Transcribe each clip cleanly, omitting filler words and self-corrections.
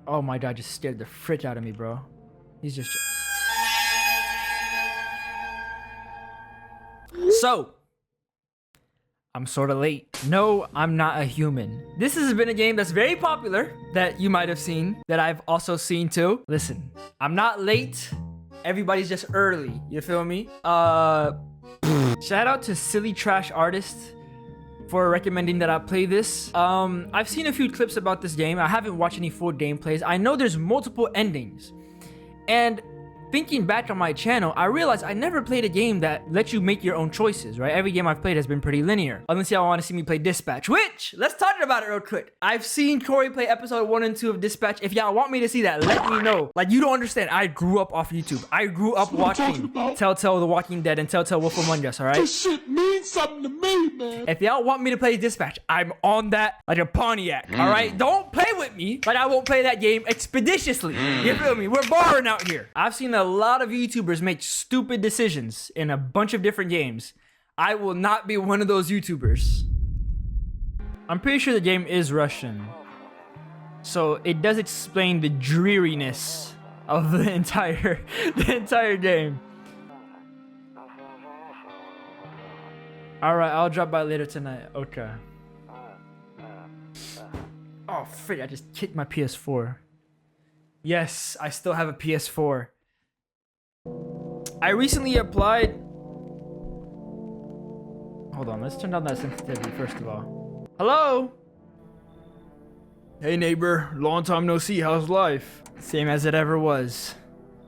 Oh my god, just scared the frick out of me, bro. He's just... So, I'm sort of late. No, I'm not a human. This has been a game that's very popular that you might have seen, that I've also seen too. Listen, I'm not late. Everybody's just early. You feel me? Shout out to Silly Trash Artist for recommending that I play this. I've seen a few clips about this game. I haven't watched any full gameplays. I know there's multiple endings. And thinking back on my channel, I realized I never played a game that lets you make your own choices, right? Every game I've played has been pretty linear. Unless y'all want to see me play Dispatch, which, let's talk about it real quick. I've seen Corey play episode 1 and 2 of Dispatch. If y'all want me to see that, let me know. Like, you don't understand. I grew up off YouTube. I grew up watching Telltale The Walking Dead and Telltale Wolf Among Us, all right? This shit means something to me, man. If y'all want me to play Dispatch, I'm on that like a Pontiac, all right? Don't play with me like I won't play that game expeditiously. You feel me? We're borrowing out here. I've seen a lot of YouTubers make stupid decisions in a bunch of different games. I will not be one of those YouTubers. I'm pretty sure the game is Russian, so it does explain the dreariness of the entire game. All right, I'll drop by later tonight. Okay. Oh, frick, I just kicked my PS4. Yes, I still have a PS4. I recently applied... Hold on, let's turn down that sensitivity first of all. Hello? Hey neighbor, long time no see, how's life? Same as it ever was.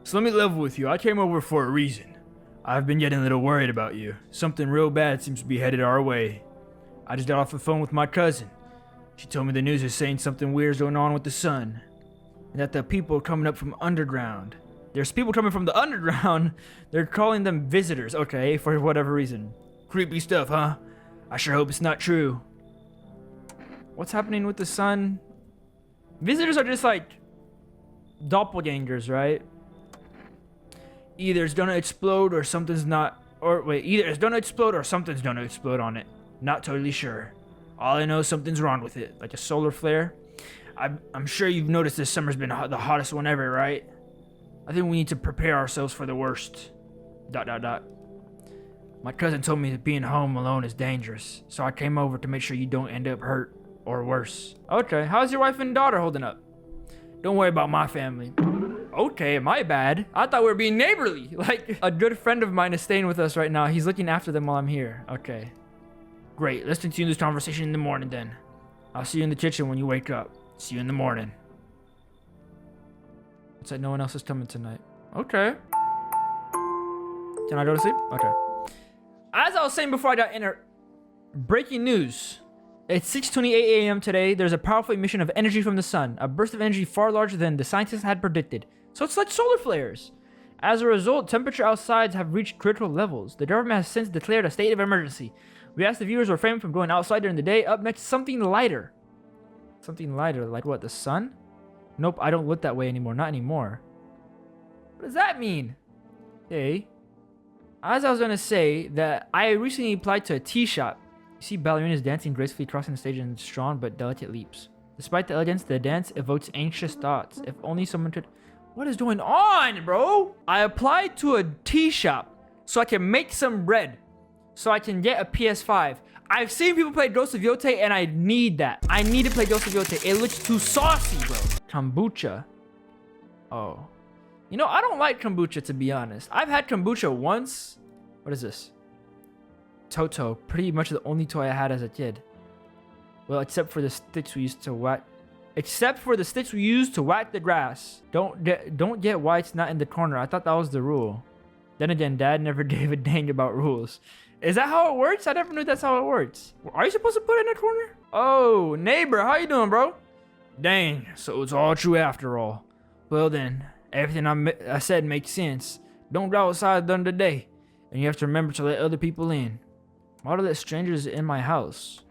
So let me level with you, I came over for a reason. I've been getting a little worried about you. Something real bad seems to be headed our way. I just got off the phone with my cousin. She told me the news is saying something weird's going on with the sun. And that the people are coming up from underground. There's people coming from the underground. They're calling them visitors, okay, for whatever reason. Creepy stuff, huh? I sure hope it's not true. What's happening with the sun? Visitors are just like doppelgangers, right? Either it's gonna explode or something's not, or wait, either it's gonna explode or something's gonna explode on it. Not totally sure. All I know is something's wrong with it, like a solar flare. I'm sure you've noticed this summer's been the hottest one ever, right? I think we need to prepare ourselves for the worst. ... My cousin told me that being home alone is dangerous, so I came over to make sure you don't end up hurt or worse. Okay, how's your wife and daughter holding up? Don't worry about my family. Okay, my bad. I thought we were being neighborly. Like, a good friend of mine is staying with us right now. He's looking after them while I'm here. Okay. Great, let's continue this conversation in the morning then. I'll see you in the kitchen when you wake up. See you in the morning. It's like no one else is coming tonight. Okay. Can I go to sleep? Okay. As I was saying before I got breaking news. It's 6:28 a.m. today. There's a powerful emission of energy from the sun. A burst of energy far larger than the scientists had predicted. So it's like solar flares. As a result, temperature outside have reached critical levels. The government has since declared a state of emergency. We asked the viewers refrain from going outside during the day. Up next, something lighter. Something lighter, like what, the sun? Nope, I don't look that way anymore. Not anymore. What does that mean? Hey. As I was going to say, that I recently applied to a tea shop. You see ballerinas dancing gracefully crossing the stage in strong but delicate leaps. Despite the elegance, the dance evokes anxious thoughts. If only someone could... What is going on, bro? I applied to a tea shop so I can make some bread. So I can get a PS5. I've seen people play Ghost of Yote and I need that. I need to play Ghost of Yote. It looks too saucy, bro. Kombucha. Oh. You know, I don't like kombucha, to be honest. I've had kombucha once. What is this? Toto. Pretty much the only toy I had as a kid. Well, except for the sticks we used to whack. Except for the sticks we used to whack the grass. Don't get why it's not in the corner. I thought that was the rule. Then again, Dad never gave a dang about rules. Is that how it works? I never knew that's how it works. Are you supposed to put it in a corner? Oh, neighbor, how you doing, bro? Dang, so it's all true after all. Well then, everything I said makes sense. Don't go outside during the day. And you have to remember to let other people in. Why do let strangers in my house?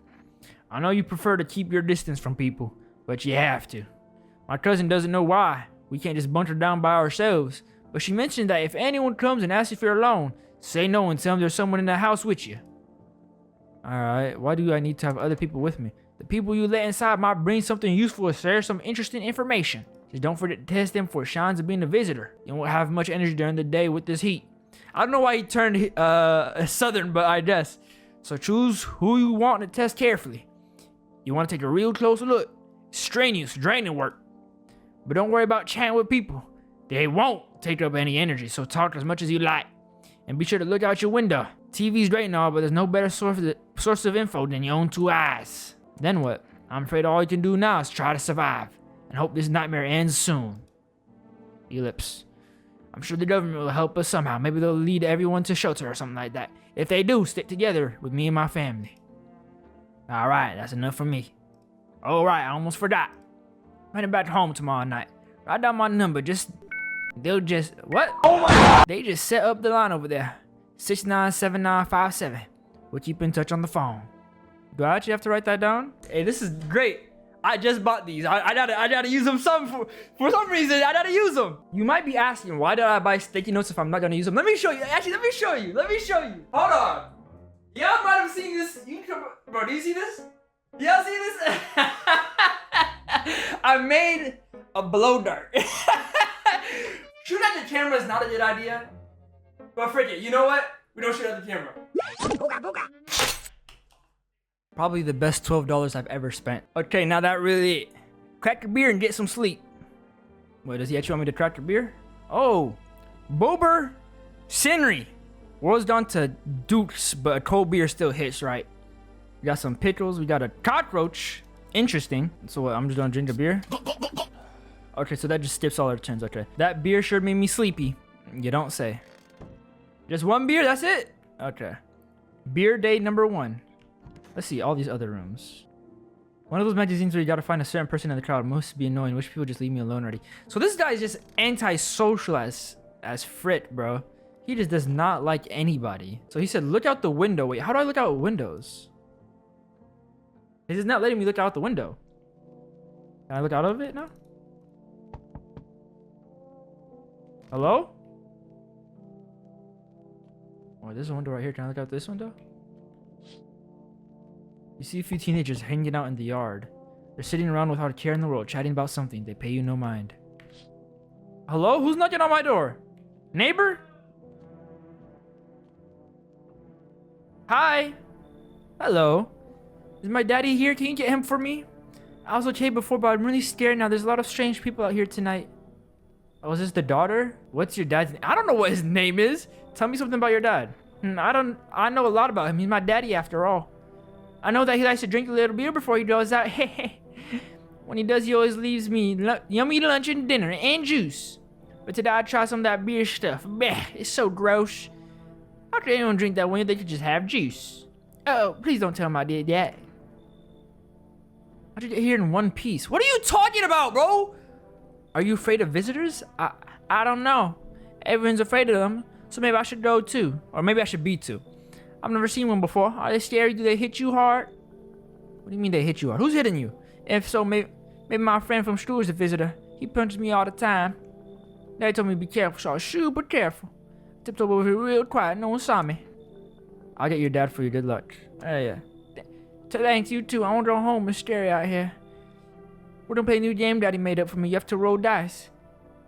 I know you prefer to keep your distance from people, but you have to. My cousin doesn't know why. We can't just bunker down by ourselves. But she mentioned that if anyone comes and asks if you're alone, say no and tell them there's someone in the house with you. Alright, why do I need to have other people with me? The people you let inside might bring something useful or share some interesting information. Just don't forget to test them for signs of being a visitor. You won't have much energy during the day with this heat. I don't know why he turned southern, but I guess. So choose who you want to test carefully. You want to take a real close look. Strenuous, draining work. But don't worry about chatting with people. They won't take up any energy, so talk as much as you like. And be sure to look out your window. TV's great and all, but there's no better source of info than your own two eyes. Then what? I'm afraid all you can do now is try to survive. And hope this nightmare ends soon. Ellipse. I'm sure the government will help us somehow. Maybe they'll lead everyone to shelter or something like that. If they do, stick together with me and my family. Alright, that's enough for me. Alright, I almost forgot. I'm heading back home tomorrow night. Write down my number, they'll just, what? Oh my God. They just set up the line over there. 697957. We'll keep in touch on the phone. Do I actually have to write that down? Hey, this is great. I just bought these. I gotta use them for some reason. I gotta use them. You might be asking, why did I buy sticky notes if I'm not gonna use them? Let me show you. Actually, let me show you. Hold on. Y'all might have seen this. Bro, do you see this? Y'all see this? I made a blow dart. Shoot at the camera is not a good idea. But frick it, you know what? We don't shoot at the camera. Probably the best $12 I've ever spent. Okay, now that really... Crack your beer and get some sleep. Wait, does he actually want me to crack your beer? Oh, Bober Sinry. World's down to Dukes, but a cold beer still hits right. We got some pickles. We got a cockroach. Interesting. So what, I'm just gonna drink the beer? Okay, so that just skips all our turns. Okay. That beer sure made me sleepy. You don't say. Just one beer, that's it? Okay. Beer day number 1. Let's see, all these other rooms. One of those magazines where you gotta find a certain person in the crowd must be annoying. Wish people just leave me alone already. So this guy is just anti-social as frit, bro. He just does not like anybody. So he said, look out the window. Wait, how do I look out windows? He's not letting me look out the window. Can I look out of it now? Hello? Oh, there's a window right here. Can I look out this window? You see a few teenagers hanging out in the yard. They're sitting around without a care in the world, chatting about something. They pay you no mind. Hello? Who's knocking on my door? Neighbor? Hi. Hello. Is my daddy here? Can you get him for me? I was okay before, but I'm really scared now. There's a lot of strange people out here tonight. Oh, is this the daughter? What's your dad's name? I don't know what his name is. Tell me something about your dad. I know a lot about him. He's my daddy after all. I know that he likes to drink a little beer before he goes out. When he does, he always leaves me yummy lunch and dinner and juice. But today I tried some of that beer stuff. Bah, it's so gross. How could anyone drink that when they could just have juice? Oh, please don't tell him I did that. How'd you get here in one piece? What are you talking about, bro? Are you afraid of visitors? I don't know. Everyone's afraid of them, so maybe I should go too. Or maybe I should be too. I've never seen one before. Are they scary? Do they hit you hard? What do you mean they hit you hard? Who's hitting you? If so, maybe my friend from school is a visitor. He punches me all the time. Daddy told me to be careful, so I was super careful. Tipped over here real quiet. No one saw me. I'll get your dad for you. Good luck. Yeah. Thanks, you too. I want to go home. It's scary out here. We're gonna play a new game Daddy made up for me. You have to roll dice.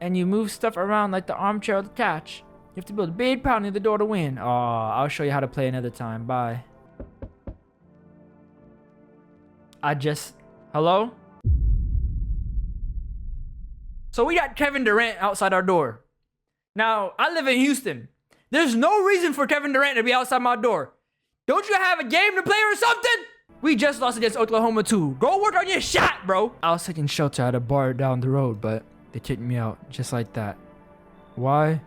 And you move stuff around like the armchair or the couch. You have to build a big pile near the door to win. Oh, I'll show you how to play another time. Bye. Hello? So we got Kevin Durant outside our door. Now, I live in Houston. There's no reason for Kevin Durant to be outside my door. Don't you have a game to play or something? We just lost against Oklahoma too. Go work on your shot, bro. I was taking shelter at a bar down the road, but they kicked me out just like that. Why?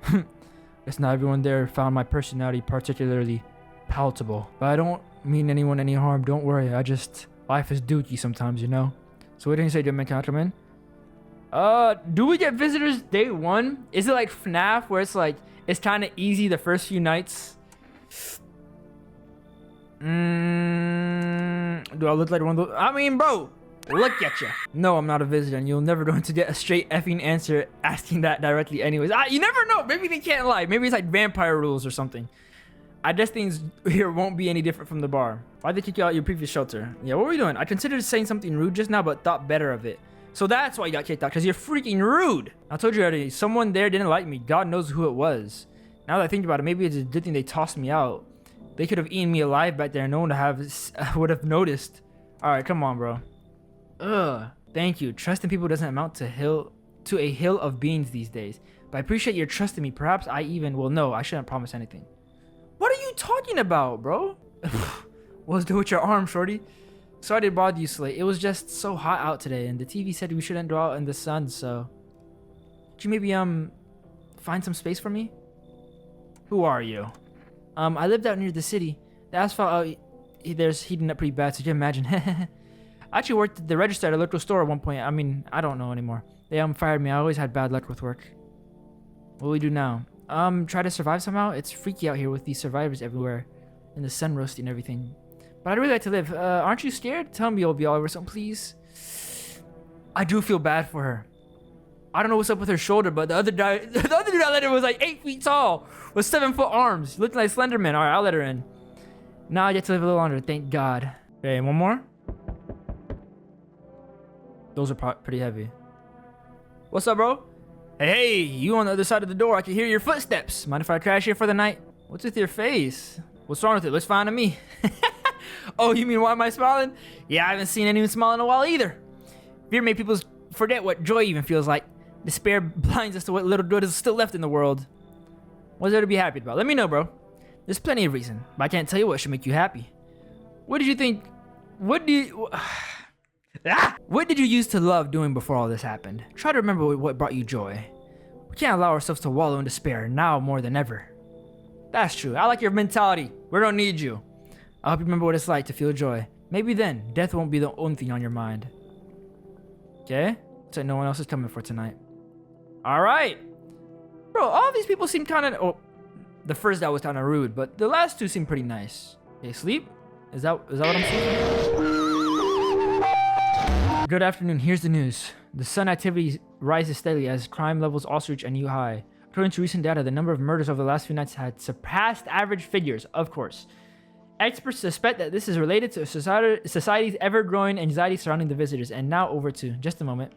Guess not everyone there found my personality particularly palatable. But I don't mean anyone any harm. Don't worry. Life is dookie sometimes, you know. So what did you say, gentlemen? Can I come in? Do we get visitors day 1? Is it like FNAF where it's like, it's kind of easy the first few nights? Do I look like one of those? I mean, bro, look at you. No, I'm not a visitor, and you're never going to get a straight effing answer asking that directly anyways. You never know. Maybe they can't lie. Maybe it's like vampire rules or something. I guess things here won't be any different from the bar. Why'd they kick you out your previous shelter? Yeah, what were we doing? I considered saying something rude just now, but thought better of it. So that's why you got kicked out, because you're freaking rude. I told you already, someone there didn't like me. God knows who it was. Now that I think about it, maybe it's a good thing they tossed me out. They could have eaten me alive back there and no one would have noticed. Alright, come on, bro. Ugh. Thank you. Trust in people doesn't amount to a hill of beans these days. But I appreciate your trust in me. Perhaps I even will know. I shouldn't promise anything. What are you talking about, bro? What's do with your arm, shorty? Sorry to bother you, Slate. It was just so hot out today, and the TV said we shouldn't go out in the sun, so... Could you maybe, find some space for me? Who are you? I lived out near the city. The asphalt out there's heating up pretty bad, so you can imagine. I actually worked at the register at a local store at one point. I mean, I don't know anymore. They fired me. I always had bad luck with work. What will we do now? Try to survive somehow? It's freaky out here with these survivors everywhere. And the sun roasting and everything. But I'd really like to live. Aren't you scared? Tell me you'll be all over something, please. I do feel bad for her. I don't know what's up with her shoulder, but the other dude I let her was like 8 feet tall with 7-foot arms. He looked like Slenderman. All right, I'll let her in. Now I get to live a little longer. Thank God. Okay, one more. Those are pretty heavy. What's up, bro? Hey, you on the other side of the door. I can hear your footsteps. Mind if I crash here for the night? What's with your face? What's wrong with it? Looks fine to me. Oh, you mean why am I smiling? Yeah, I haven't seen anyone smile in a while either. Fear made people forget what joy even feels like. Despair blinds us to what little good is still left in the world. What's there to be happy about? Let me know, bro. There's plenty of reason, but I can't tell you what should make you happy. What did you think? What did you use to love doing before all this happened? Try to remember what brought you joy. We can't allow ourselves to wallow in despair now more than ever. That's true. I like your mentality. We don't need you. I hope you remember what it's like to feel joy. Maybe then, death won't be the only thing on your mind. Okay? Looks like no one else is coming for tonight. Alright! Bro, all these people seem kind of... Oh, the first guy was kind of rude, but the last two seem pretty nice. Okay, sleep? Is that what I'm saying? Good afternoon. Here's the news. The sun activity rises steadily as crime levels also reach a new high. According to recent data, the number of murders over the last few nights had surpassed average figures, of course. Experts suspect that this is related to society's ever-growing anxiety surrounding the visitors. And now over to, just a moment.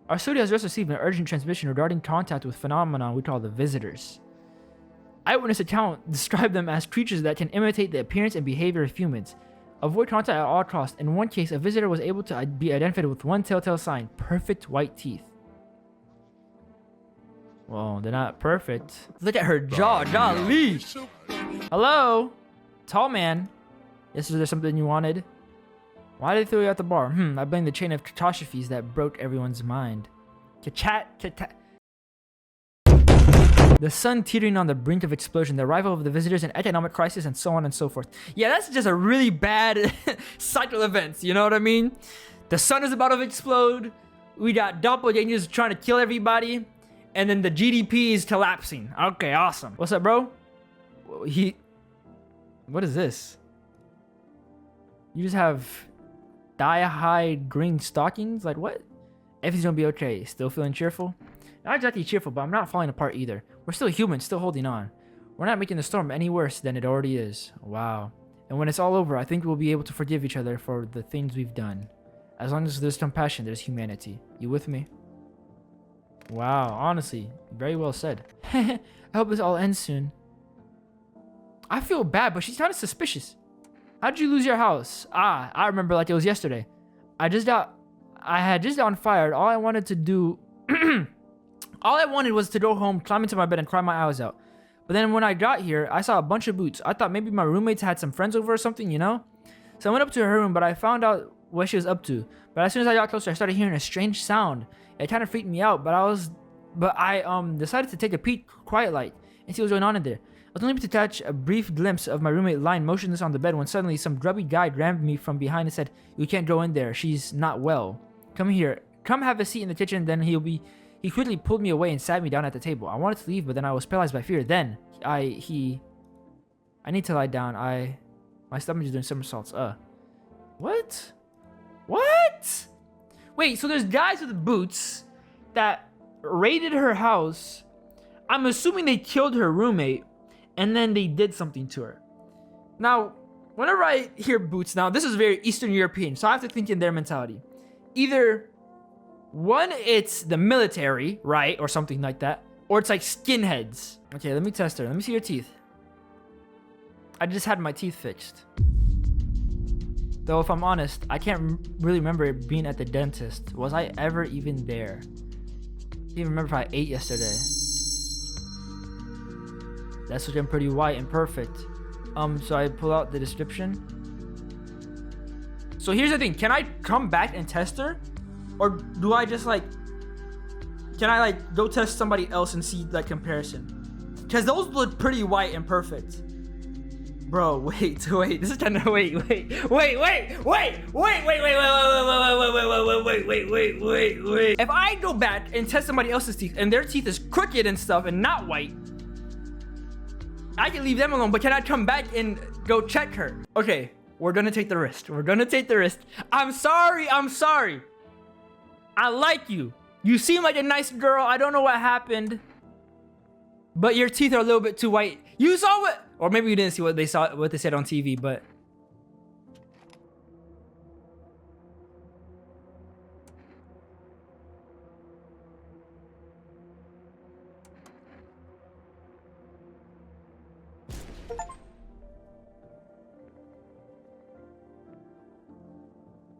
Our studio has just received an urgent transmission regarding contact with phenomenon we call the visitors. Eyewitness account described them as creatures that can imitate the appearance and behavior of humans. Avoid contact at all costs. In one case, a visitor was able to be identified with one telltale sign: perfect white teeth. Well, they're not perfect. Look at her jaw, golly. Hello? Tall man. Yes, is there something you wanted? Why did they throw you out the bar? I blame the chain of catastrophes that broke everyone's mind. The sun teetering on the brink of explosion, the arrival of the visitors, an economic crisis, and so on and so forth. Yeah, that's just a really bad cycle of events, you know what I mean? The sun is about to explode, we got doppelgangers trying to kill everybody, and then the GDP is collapsing. Okay, awesome. What's up, bro? What is this? You just have dye-hide green stockings? Like, what? Everything's gonna be okay. Still feeling cheerful? Not exactly cheerful, but I'm not falling apart either. We're still human, still holding on. We're not making the storm any worse than it already is. Wow. And when it's all over, I think we'll be able to forgive each other for the things we've done. As long as there's compassion, there's humanity. You with me? Wow, honestly, very well said. I hope this all ends soon. I feel bad, but she's kind of suspicious. How'd you lose your house? I remember like it was yesterday. I had just gotten fired. All I wanted was to go home, climb into my bed, and cry my eyes out. But then when I got here, I saw a bunch of boots. I thought maybe my roommates had some friends over or something, you know? So I went up to her room, but I found out what she was up to. But as soon as I got closer, I started hearing a strange sound. It kind of freaked me out, but I decided to take a peek, quiet like, and see what's going on in there. I was only able to catch a brief glimpse of my roommate lying motionless on the bed when suddenly some grubby guy grabbed me from behind and said, "You can't go in there. She's not well. Come here. Come have a seat in the kitchen." Then he quickly pulled me away and sat me down at the table. I wanted to leave, but then I was paralyzed by fear. Then I need to lie down. My stomach is doing somersaults. What? What? Wait, so there's guys with boots that raided her house. I'm assuming they killed her roommate, and then they did something to her. Now, whenever I hear boots, now this is very Eastern European, so I have to think in their mentality. Either One, it's the military, right? Or something like that. Or it's like skinheads. Okay, let me test her. Let me see your teeth. I just had my teeth fixed. Though, if I'm honest, I can't really remember it being at the dentist. Was I ever even there? I can't even remember if I ate yesterday. That's looking pretty white and perfect. So I pull out the description. So here's the thing. Can I come back and test her? Or do I just like... Can I like go test somebody else and see like comparison? Because those look pretty white and perfect. Bro, wait. This is kind of wait. If I go back and test somebody else's teeth and their teeth is crooked and stuff and not white, I can leave them alone. But can I come back and go check her? Okay, we're gonna take the risk. I'm sorry. I like you. You seem like a nice girl. I don't know what happened, but your teeth are a little bit too white. You saw what? Or maybe you didn't see what they said on TV, but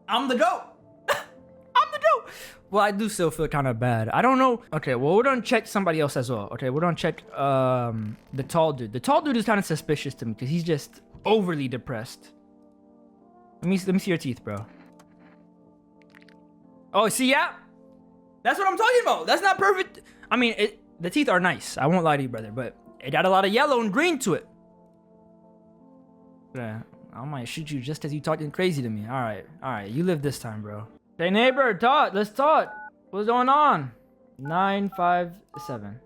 I'm the GOAT. Well, I do still feel kind of bad. I don't know. Okay, well, we're gonna check somebody else as well. Okay, we're gonna check the tall dude. The tall dude is kind of suspicious to me because he's just overly depressed. Let me see your teeth, bro. Oh, see, yeah, that's what I'm talking about. That's not perfect. I mean, the teeth are nice. I won't lie to you, brother, but it got a lot of yellow and green to it. Yeah, I might shoot you just as you talking crazy to me. All right, you live this time, bro. Hey neighbor, let's talk. What's going on? 957.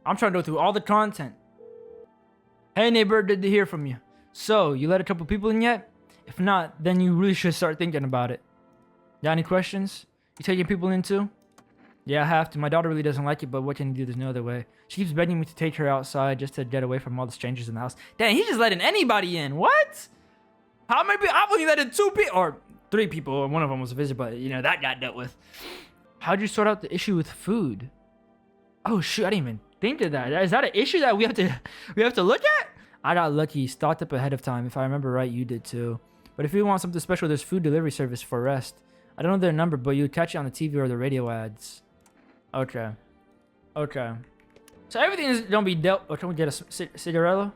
I'm trying to go through all the content. Hey neighbor, good to hear from you. So, you let a couple people in yet? If not, then you really should start thinking about it. Got any questions? You taking people in too? Yeah, I have to. My daughter really doesn't like it, but what can you do? There's no other way. She keeps begging me to take her outside just to get away from all the strangers in the house. Dang, he's just letting anybody in. What? How many people? I've only let in 2 people, or 3 people, and one of them was a visitor, but you know, that got dealt with. How'd you sort out the issue with food? Oh shoot, I didn't even think of that. Is that an issue that we have to look at? I got lucky, stocked up ahead of time. If I remember right, you did too. But if you want something special, there's food delivery service for rest. I don't know their number, but you'd catch it on the TV or the radio ads. Okay. So everything is gonna be dealt. Oh, can we get a cigarello?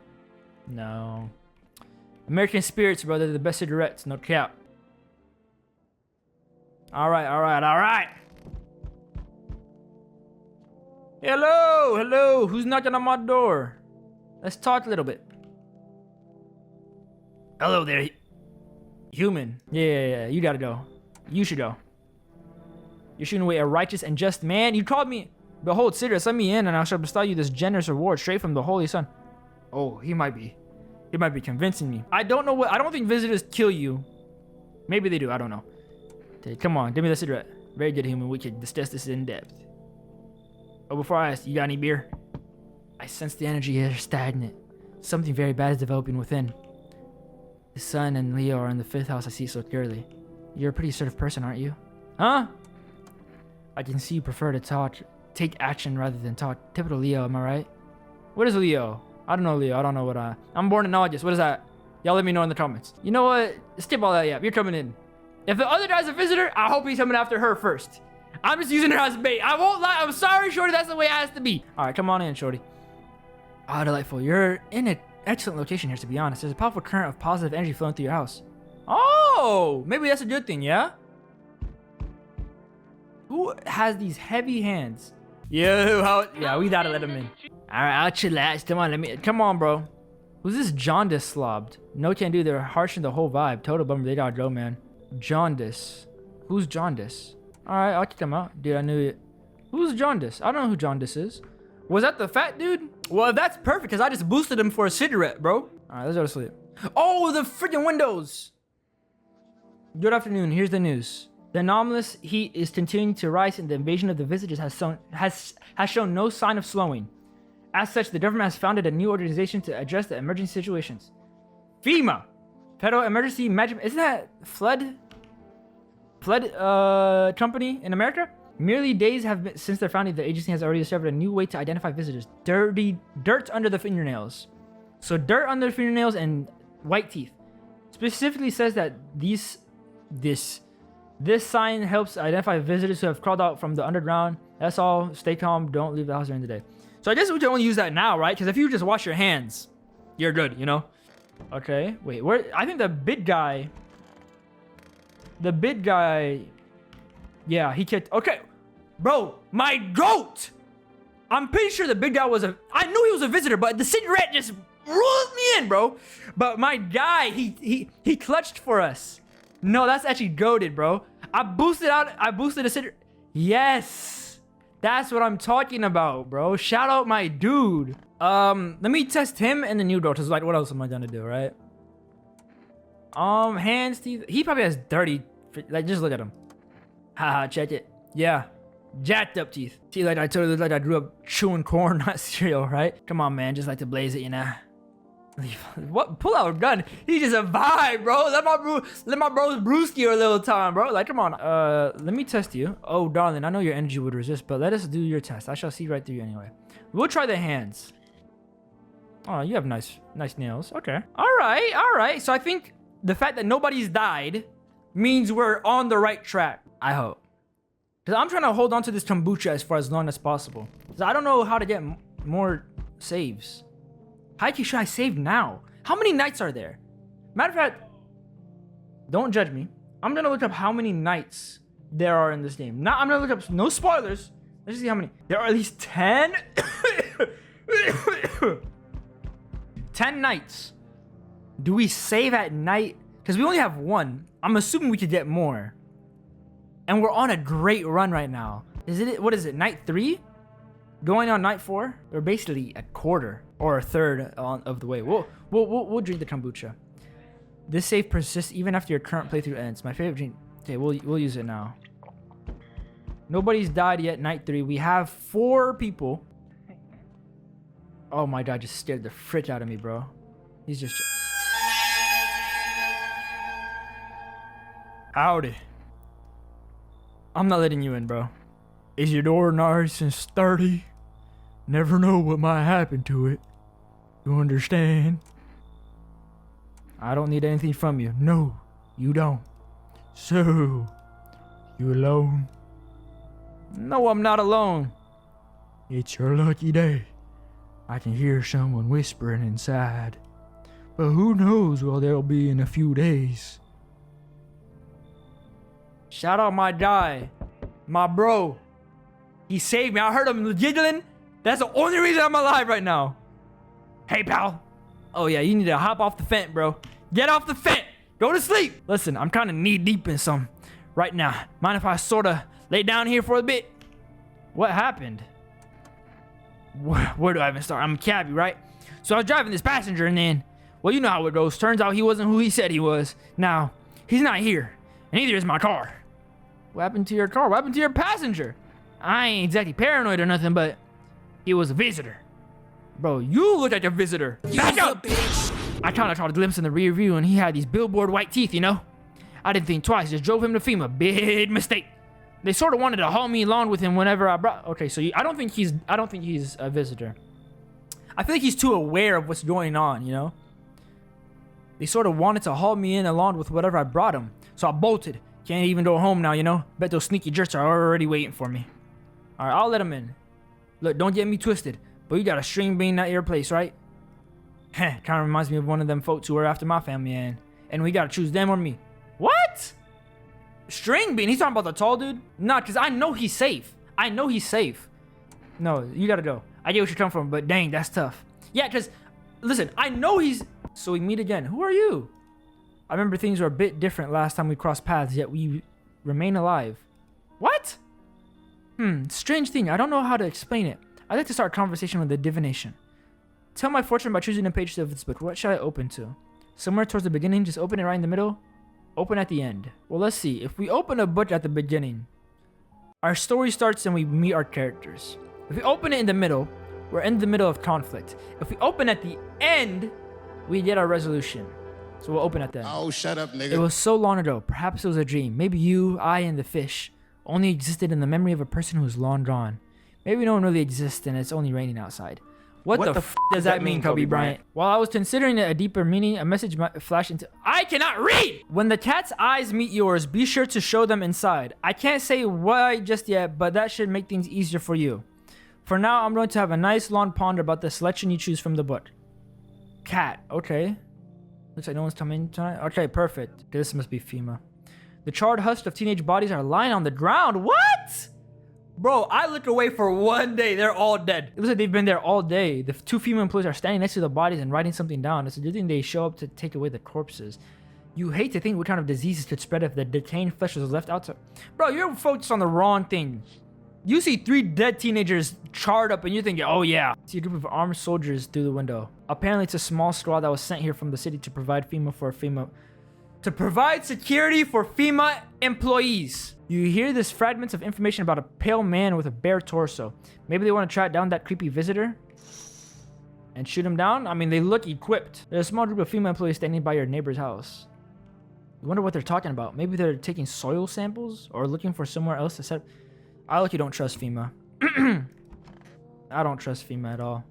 No. American Spirits, brother, they're the best cigarettes, no cap. All right. Hello. Who's knocking on my door? Let's talk a little bit. Hello there, human. Yeah, you gotta go. You should go. You're shooting away a righteous and just man. You called me. Behold, Sidrus, let me in, and I shall bestow you this generous reward straight from the Holy Sun. Oh, he might be convincing me. I don't know I don't think visitors kill you. Maybe they do, I don't know. Okay, come on, give me the cigarette. Very good, human. We can discuss this in depth. Oh, before I ask, you got any beer? I sense the energy here is stagnant. Something very bad is developing within. The sun and Leo are in the 5th house, I see so clearly. You're a pretty assertive person, aren't you? Huh? I can see you prefer to take action rather than talk. Typical Leo, am I right? What is Leo? I don't know Leo. I don't know what I'm born in August. What is that? Y'all let me know in the comments. You know what? Skip all that, yeah. You're coming in. If the other guy's a visitor, I hope he's coming after her first. I'm just using her as bait. I won't lie. I'm sorry, Shorty. That's the way it has to be. All right, come on in, Shorty. Ah, delightful. You're in an excellent location here, to be honest. There's a powerful current of positive energy flowing through your house. Oh, maybe that's a good thing, yeah? Who has these heavy hands? Yo, yeah, we gotta let him in. All right, I'll chillax. Come on, bro. Who's this jaundice slobbed? No can do. They're harshing the whole vibe. Total bummer. They gotta go, man. Jaundice. Who's jaundice? All right, I'll kick him out. Dude, I knew it. Who's jaundice? I don't know who jaundice is. Was that the fat dude? Well, that's perfect because I just boosted him for a cigarette, bro. All right, let's go to sleep. Oh, the freaking windows. Good afternoon. Here's the news. The anomalous heat is continuing to rise, and the invasion of the visitors has shown no sign of slowing. As such, the government has founded a new organization to address the emergency situations. FEMA, Federal Emergency Management. Isn't that flood? Flood company in America. Merely days have been since their founding, the agency has already discovered a new way to identify visitors. Dirt under the fingernails. So dirt under the fingernails and white teeth. Specifically says that this sign helps identify visitors who have crawled out from the underground. That's all. Stay calm. Don't leave the house during the day. So I guess we can only use that now, right? Because if you just wash your hands, you're good, you know? Okay. Wait, where? I think the big guy... Yeah, he kicked... Okay. Bro, my goat! I'm pretty sure the big guy was I knew he was a visitor, but the cigarette just ruled me in, bro. But my guy, he clutched for us. No, that's actually goated, bro. I boosted the cigarette. Yes! That's what I'm talking about, bro. Shout out my dude. Let me test him and the new door, because like, what else am I gonna do, right? Hands, teeth. He probably has dirty... Like, just look at him. Haha, check it. Yeah. Jacked up teeth. See, like I told you, like I grew up chewing corn, not cereal, right? Come on, man. Just like to blaze it, you know? What? Pull out a gun. He just a vibe, bro. Let my bros brewski a little time, bro. Like, come on. Let me test you. Oh, darling, I know your energy would resist, but let us do your test. I shall see right through you anyway. We'll try the hands. Oh, you have nice nails. Okay. All right. So I think the fact that nobody's died means we're on the right track. I hope. Because I'm trying to hold on to this kombucha for as long as possible. Because I don't know how to get more saves. How should I save now? How many nights are there? Matter of fact, don't judge me. I'm going to look up how many nights there are in this game. Now I'm going to look up, no spoilers. Let's see how many. There are at least 10. 10 nights. Do we save at night? Because we only have one. I'm assuming we could get more. And we're on a great run right now. What is it, night 3? Going on night 4? We're basically a quarter or a third of the way. We'll drink the kombucha. This save persists even after your current playthrough ends. My favorite drink. Okay, we'll use it now. Nobody's died yet, night 3. We have 4 people. Oh my god, just scared the frick out of me, bro. He's just... Howdy. I'm not letting you in, bro. Is your door nice and sturdy? Never know what might happen to it. You understand? I don't need anything from you. No, you don't. So, you alone? No, I'm not alone. It's your lucky day. I can hear someone whispering inside. But who knows what they'll be in a few days. Shout out my guy, my bro. He saved me. I heard him giggling. That's the only reason I'm alive right now. Hey, pal. Oh, yeah, you need to hop off the fence, bro. Get off the fence. Go to sleep. Listen, I'm kind of knee deep in some right now. Mind if I sort of lay down here for a bit? What happened? Where do I even start? I'm a cabbie, right? So I was driving this passenger and then, well, you know how it goes. Turns out he wasn't who he said he was. Now, he's not here. And neither is my car. What happened to your car? What happened to your passenger? I ain't exactly paranoid or nothing, but he was a visitor. Bro, you look like a visitor. Back up! I kind of caught a glimpse in the rear view and he had these billboard white teeth, you know? I didn't think twice, just drove him to FEMA. Big mistake. They sort of wanted to haul me along with him whenever I brought... Okay, so I don't think he's a visitor. I feel like he's too aware of what's going on, you know? They sort of wanted to haul me in along with whatever I brought him. So I bolted. Can't even go home now, you know? Bet those sneaky jerks are already waiting for me. Alright, I'll let him in. Look, don't get me twisted. But you got a string bean at your place, right? Heh, kind of reminds me of one of them folks who are after my family and we gotta choose them or me. What? String bean? He's talking about the tall dude? Nah, because I know he's safe. I know he's safe. No, you gotta go. I get what you're coming from, but dang, that's tough. Yeah, because, listen, I know he's... So we meet again. Who are you? I remember things were a bit different last time we crossed paths, yet we remain alive. What? Strange thing. I don't know how to explain it. I'd like to start a conversation with a divination. Tell my fortune by choosing a page of this book. What should I open to? Somewhere towards the beginning, just open it right in the middle. Open at the end. Well, let's see. If we open a book at the beginning, our story starts and we meet our characters. If we open it in the middle, we're in the middle of conflict. If we open at the end, we get our resolution. So we'll open it then. Oh, shut up, nigga. It was so long ago. Perhaps it was a dream. Maybe you, I, and the fish only existed in the memory of a person who was long gone. Maybe no one really exists and it's only raining outside. What the f does that mean, Kobe Bryant? While I was considering it a deeper meaning, a message flashed into... I cannot read! When the cat's eyes meet yours, be sure to show them inside. I can't say why just yet, but that should make things easier for you. For now, I'm going to have a nice long ponder about the selection you choose from the book. Cat. Okay. Looks like no one's coming tonight. Okay, perfect. This must be FEMA. The charred husks of teenage bodies are lying on the ground. What? Bro, I look away for one day. They're all dead. It looks like they've been there all day. The two female employees are standing next to the bodies and writing something down. It's a good thing they show up to take away the corpses. You hate to think what kind of diseases could spread if the decaying flesh was left out to... Bro, you're focused on the wrong thing. You see 3 dead teenagers charred up and you're thinking, oh yeah. See a group of armed soldiers through the window. Apparently it's a small squad that was sent here from the city to provide security for FEMA employees. You hear this fragments of information about a pale man with a bare torso. Maybe they want to track down that creepy visitor and shoot him down? I mean, they look equipped. There's a small group of FEMA employees standing by your neighbor's house. You wonder what they're talking about. Maybe they're taking soil samples or looking for somewhere else to set... I lucky don't trust FEMA. I don't trust FEMA at all.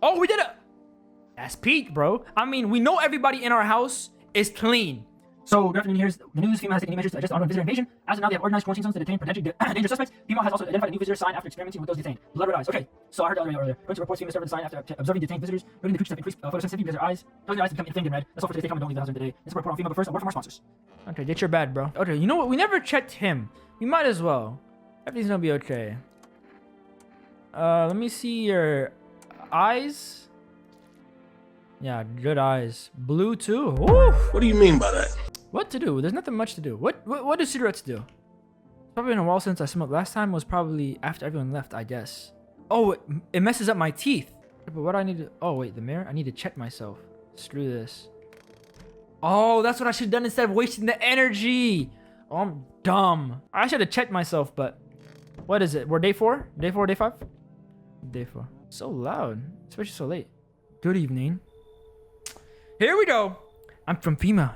Oh, we did it! That's peak, bro. I mean, we know everybody in our house is clean. So, good afternoon. Here's the news. FEMA has taken new measures to adjust the ongoing visitor invasion. As of now, they have organized quarantine zones to detain potentially dangerous suspects. FEMA has also identified a new visitor sign after experimenting with those detained. Blood red eyes. Okay, so I heard that earlier. According to reports, FEMA started the sign after observing detained visitors. Noting the creatures have increased photosensitivity because their eyes, causing their eyes to become inflamed and red. That's all for today's Take Home and Don't Leave the House today. This is a report on FEMA, but first, a word from our sponsors. Okay, get your bad, bro. Okay, you know what? We never checked him. We might as well. Everything's gonna be okay. Let me see your eyes. Yeah, good eyes. Blue too. Woo! What do you mean by that? What to do? There's nothing much to do. What do cigarettes do? It's probably been a while since I smoked. Last time was probably after everyone left, I guess. Oh, it messes up my teeth. But what do I need to... Oh, wait, the mirror? I need to check myself. Screw this. Oh, that's what I should have done instead of wasting the energy. Oh, I'm dumb. I should have checked myself, but... What is it? We're day 4? Day 4, day 5? Day 4. So loud. Especially so late. Good evening. Here we go. I'm from FEMA.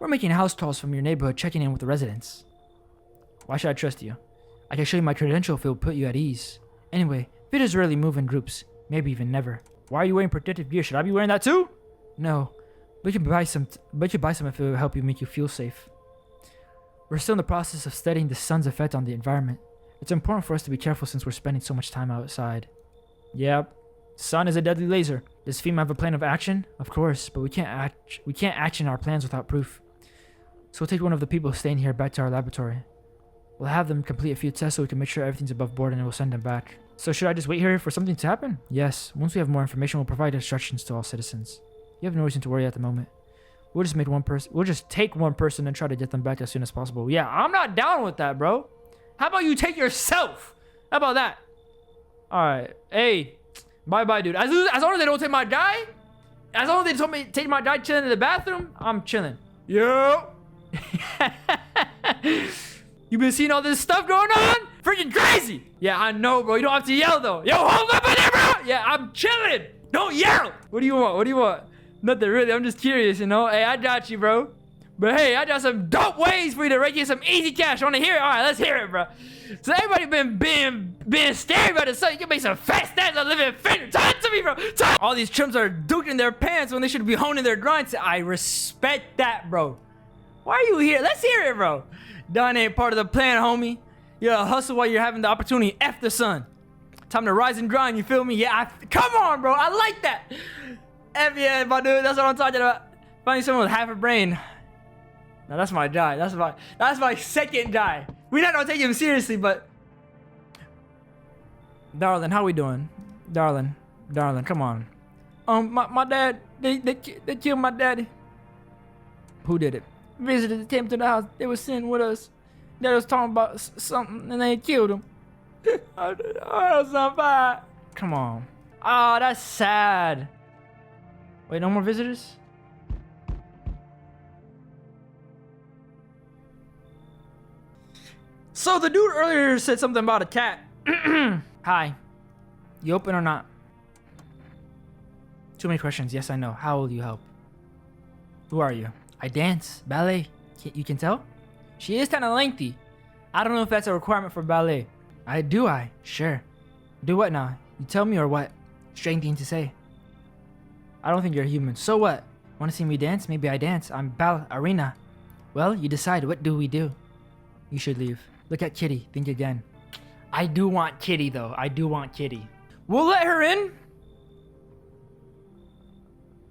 We're making house calls from your neighborhood, checking in with the residents. Why should I trust you? I can show you my credential if it will put you at ease. Anyway, visitors rarely move in groups. Maybe even never. Why are you wearing protective gear? Should I be wearing that too? No. But you can buy some if it will help you make you feel safe. We're still in the process of studying the sun's effect on the environment. It's important for us to be careful since we're spending so much time outside. Yep. Sun is a deadly laser. Does FEMA have a plan of action? Of course, but we can't action our plans without proof. So we'll take one of the people staying here back to our laboratory. We'll have them complete a few tests so we can make sure everything's above board and then we'll send them back. So should I just wait here for something to happen? Yes. Once we have more information, we'll provide instructions to all citizens. You have no reason to worry at the moment. We'll just take one person and try to get them back as soon as possible. Yeah, I'm not down with that, bro. How about you take yourself? How about that? Alright. Hey. Bye-bye, dude. As long as they don't take my guy, as long as they told me to take my guy chilling in the bathroom, I'm chilling. Yo. You been seeing all this stuff going on? Freaking crazy. Yeah, I know, bro. You don't have to yell, though. Yo, hold up in there, bro. Yeah, I'm chilling. Don't yell. What do you want? What do you want? Nothing really. I'm just curious, you know? Hey, I got you, bro. But hey, I got some dope ways for you to rake in some easy cash. Want to hear it? All right, let's hear it, bro. So everybody been scared about it. So you can make some fast stats on living finger. Talk to me, bro. Talk. All these chumps are duking their pants when they should be honing their grinds. I respect that, bro. Why are you here? Let's hear it, bro. Done ain't part of the plan, homie. You gotta hustle while you're having the opportunity. F the sun. Time to rise and grind, you feel me? Yeah, come on, bro. I like that. F yeah, my dude. That's what I'm talking about. Finding someone with half a brain. Now that's my guy. That's my second guy. We're not gonna take him seriously, but darling, how we doing? Darling, come on. My dad, they killed my daddy. Who did it? Visitors came to the house. They were sitting with us. Dad was talking about something, and they killed him. Oh, somebody. Come on. Oh, that's sad. Wait, no more visitors? So the dude earlier said something about a cat. Hi. You open or not? Too many questions. Yes, I know. How will you help? Who are you? I dance. Ballet. You can tell? She is kind of lengthy. I don't know if that's a requirement for ballet. I? Sure. Do what now? You tell me or what? Strange thing to say. I don't think you're human. So what? Want to see me dance? Maybe I dance. I'm ballerina. Well, you decide. What do we do? You should leave. Look at Kitty. Think again. I do want Kitty, though. I do want Kitty. We'll let her in.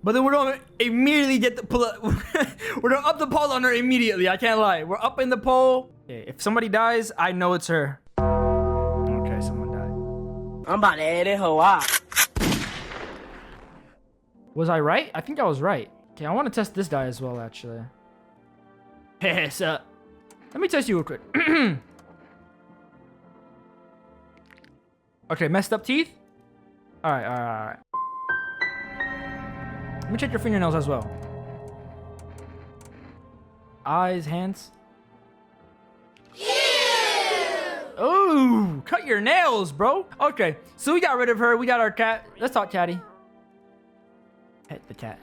But then we're gonna immediately get the pull. We're gonna up the poll on her immediately. I can't lie. We're up in the poll. Okay, if somebody dies, I know it's her. Okay, someone died. I'm about to edit it hoe out. Was I right? I think I was right. Okay, I want to test this guy as well, actually. Hey, so let me test you real quick. Okay, messed up teeth. All right. Let me check your fingernails as well. Eyes, hands. Oh, cut your nails, bro. Okay, so we got rid of her. We got our cat. Let's talk catty. Pet the cat.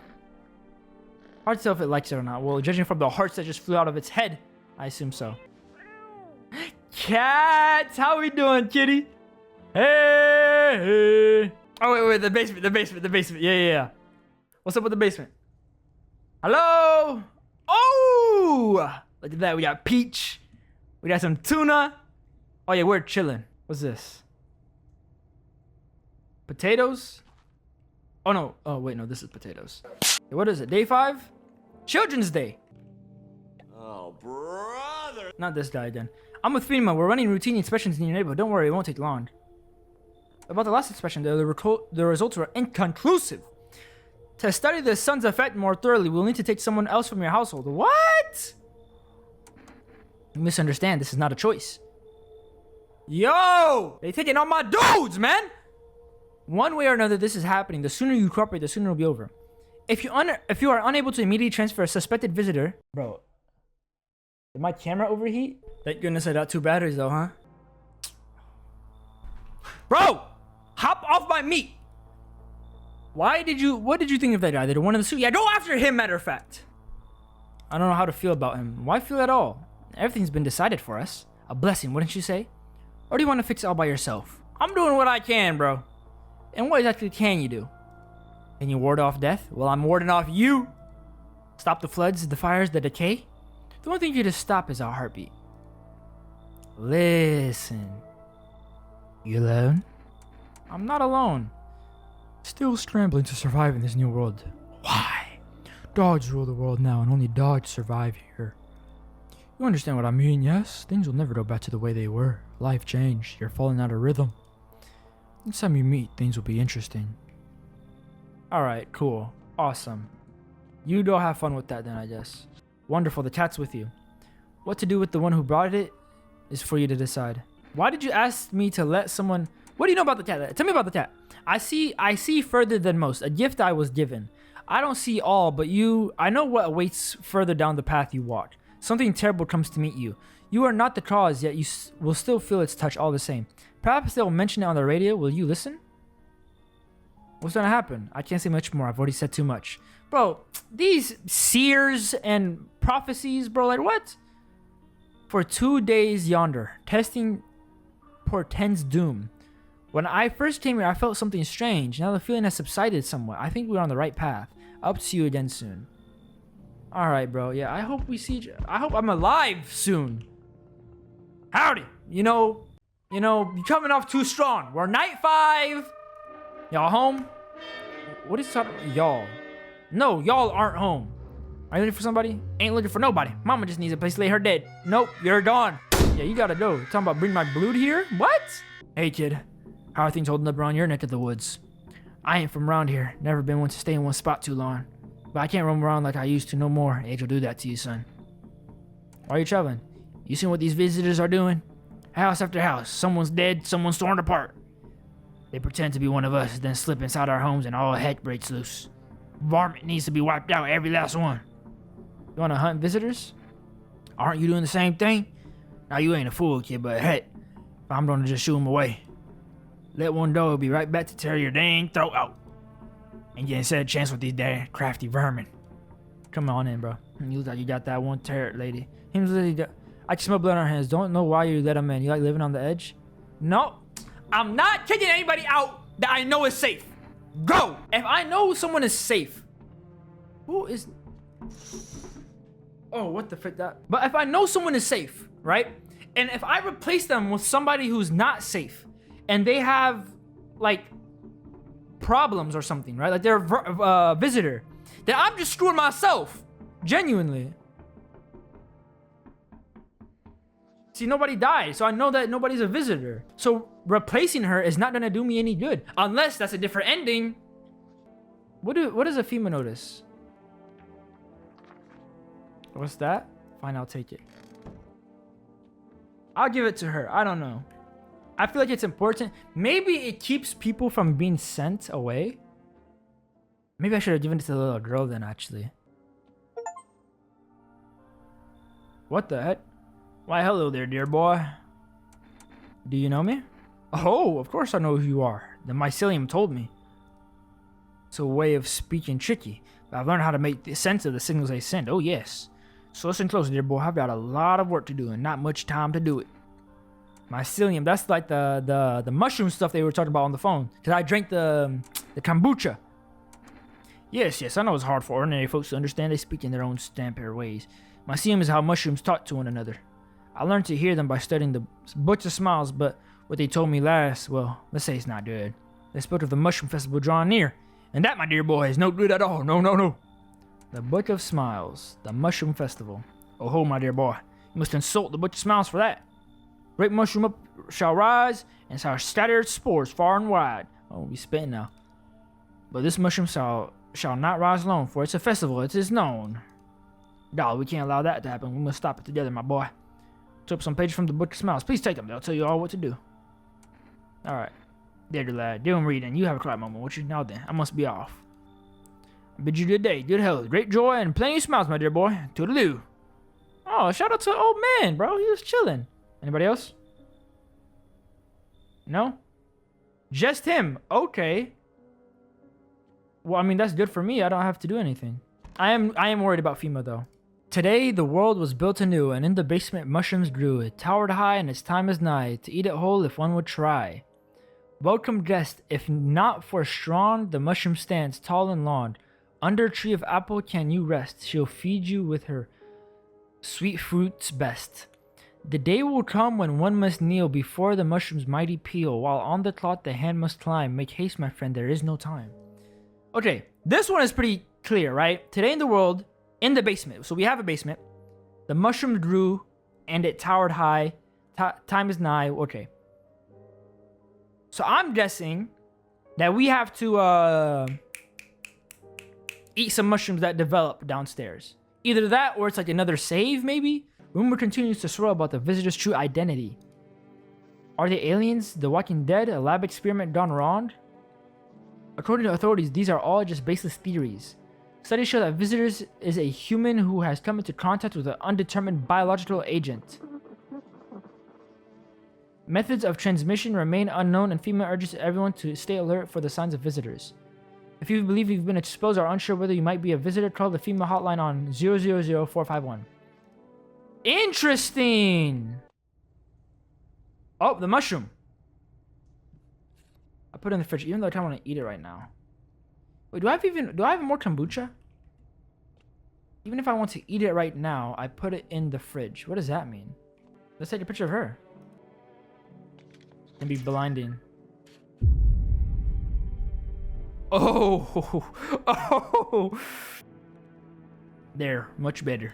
Hard to tell if it likes it or not. Well, judging from the hearts that just flew out of its head, I assume so. Cats, how we doing, kitty? Hey. Oh, wait, the basement. Yeah. What's up with the basement? Hello? Oh! Look at that. We got peach. We got some tuna. Oh, yeah, we're chilling. What's this? Potatoes? Oh, no. Oh, wait, no. This is potatoes. Hey, what is it? Day 5? Children's Day. Oh, brother. Not this guy, again. I'm with FEMA. We're running routine inspections in your neighborhood. Don't worry, it won't take long. About the last inspection, the results were inconclusive. To study the sun's effect more thoroughly, we'll need to take someone else from your household. What? You misunderstand. This is not a choice. Yo! They taking all my dudes, man! One way or another, this is happening. The sooner you cooperate, the sooner it'll be over. If you are unable to immediately transfer a suspected visitor... Bro. Did my camera overheat? Thank goodness I got 2 batteries though, huh? Bro! Hop off my meat! What did you think of that guy? Did one in the suit? Yeah, go after him, matter of fact. I don't know how to feel about him. Why feel at all? Everything's been decided for us. A blessing, wouldn't you say? Or do you want to fix it all by yourself? I'm doing what I can, bro. And what exactly can you do? Can you ward off death? Well, I'm warding off you. Stop the floods, the fires, the decay? The only thing you just stop is our heartbeat. Listen. You alone? I'm not alone. Still scrambling to survive in this new world. Why? Dogs rule the world now, and only dogs survive here. You understand what I mean, yes? Things will never go back to the way they were. Life changed. You're falling out of rhythm. Next time you meet, things will be interesting. Alright, cool. Awesome. You go have fun with that then, I guess. Wonderful, the cat's with you. What to do with the one who brought it is for you to decide. Why did you ask me to let someone... What do you know about the cat? Tell me about the cat. I see further than most. A gift I was given. I don't see all, but I know what awaits further down the path you walk. Something terrible comes to meet you. You are not the cause, yet you will still feel its touch all the same. Perhaps they'll mention it on the radio. Will you listen? What's gonna happen? I can't say much more. I've already said too much. Bro, these seers and prophecies, bro, like what? For 2 days yonder, testing portends doom. When I first came here, I felt something strange. Now the feeling has subsided somewhat. I think we're on the right path. I'll see you again soon. Alright, bro. Yeah, I hope we see... I hope I'm alive soon. Howdy. You know, you're coming off too strong. We're night 5. Y'all home? What is talking... Y'all. No, y'all aren't home. Are you looking for somebody? Ain't looking for nobody. Mama just needs a place to lay her dead. Nope, you're gone. Yeah, you gotta go. You're talking about bring my blood here? What? Hey, kid. How are things holding up around your neck of the woods? I ain't from around here. Never been one to stay in one spot too long. But I can't roam around like I used to no more. Age will do that to you, son. Why are you traveling? You seen what these visitors are doing? House after house. Someone's dead, someone's torn apart. They pretend to be one of us, then slip inside our homes and all heck breaks loose. Varmint needs to be wiped out, every last one. You wanna hunt visitors? Aren't you doing the same thing? Now you ain't a fool, kid, but heck, I'm gonna just shoo them away. Let one go, be right back to tear your dang throat out. And you ain't said a chance with these damn crafty vermin. Come on in, bro. You look like you got that one turret, lady. I can smell blood on her hands. Don't know why you let him in. You like living on the edge? No. I'm not kicking anybody out that I know is safe. Go! If I know someone is safe, who is... Oh, what the frick that... But if I know someone is safe, right? And if I replace them with somebody who's not safe, and they have, like, problems or something, right? Like they're a visitor, then I'm just screwing myself. Genuinely. See, nobody died, so I know that nobody's a visitor. So replacing her is not gonna do me any good, unless that's a different ending. What does a FEMA notice? What's that? Fine, I'll take it. I'll give it to her. I don't know. I feel like it's important. Maybe it keeps people from being sent away. Maybe I should have given it to the little girl then, actually. What the heck? Why, hello there, dear boy. Do you know me? Oh, of course I know who you are. The mycelium told me. It's a way of speaking tricky, but I've learned how to make sense of the signals they send. Oh, yes. So listen close, dear boy. I've got a lot of work to do and not much time to do it. Mycelium, that's like the mushroom stuff they were talking about on the phone. Because I drank the kombucha. Yes, I know it's hard for ordinary folks to understand. They speak in their own stamper ways. Mycelium is how mushrooms talk to one another. I learned to hear them by studying the Book of Smiles, but what they told me last, well, let's say it's not good. They spoke of the mushroom festival drawing near. And that, my dear boy, is no good at all. No. The Book of Smiles, the mushroom festival. Oh, my dear boy, you must consult the Book of Smiles for that. Great mushroom up shall rise, and shall scatter its spores far and wide. Oh, we spitting now. But this mushroom shall not rise alone, for it's a festival, it is known. Dolly, we can't allow that to happen. We must stop it together, my boy. Took some pages from the Book of Smiles. Please take them. They'll tell you all what to do. Alright. There, dear lad. Do reading. You have a quiet moment, won't you? Now then, I must be off. I bid you good day, good health, great joy, and plenty of smiles, my dear boy. Toodaloo. Oh, shout out to the old man, bro. He was chilling. Anybody else? No? Just him. Okay. Well, I mean, that's good for me. I don't have to do anything. I am worried about FEMA, though. Today, the world was built anew, and in the basement mushrooms grew. It towered high, and its time is nigh, to eat it whole if one would try. Welcome guest, if not for strong, the mushroom stands tall and long. Under a tree of apple can you rest. She'll feed you with her sweet fruits best. The day will come when one must kneel before the mushroom's mighty peel, while on the cloth the hand must climb. Make haste, my friend, there is no time. Okay, this one is pretty clear, right? Today in the world, in the basement. So we have a basement. The mushroom grew, and it towered high. Time is nigh. Okay. So I'm guessing that we have to eat some mushrooms that develop downstairs. Either that, or it's like another save, maybe? Rumor continues to swirl about the visitor's true identity. Are they aliens, the Walking Dead, a lab experiment gone wrong? According to authorities, these are all just baseless theories. Studies show that visitors is a human who has come into contact with an undetermined biological agent. Methods of transmission remain unknown, and FEMA urges everyone to stay alert for the signs of visitors. If you believe you've been exposed or unsure whether you might be a visitor, call the FEMA hotline on 000-451. Interesting! Oh, the mushroom. I put it in the fridge, even though I kind of want to eat it right now. Wait, do I have more kombucha? Even if I want to eat it right now, I put it in the fridge. What does that mean? Let's take a picture of her. And be blinding. Oh! Oh! There, much better.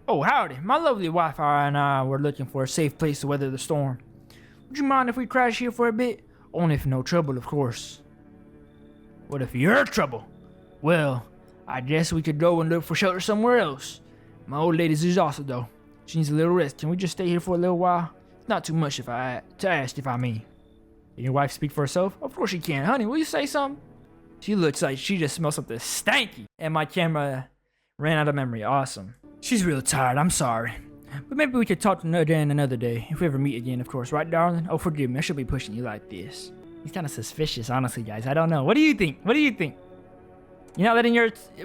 Oh, howdy. My lovely Wi-Fi and I were looking for a safe place to weather the storm. Would you mind if we crash here for a bit? Only if no trouble, of course. What if you're trouble? Well, I guess we could go and look for shelter somewhere else. My old lady's exhausted, though. She needs a little rest. Can we just stay here for a little while? It's not too much to ask, if I mean. Can your wife speak for herself? Of course she can. Honey, will you say something? She looks like she just smells something stanky. And my camera ran out of memory. Awesome. She's real tired. I'm sorry. But maybe we could talk another day. If we ever meet again, of course. Right, darling? Oh, forgive me. I should be pushing you like this. He's kind of suspicious, honestly, guys. I don't know. What do you think? What do you think? You're not letting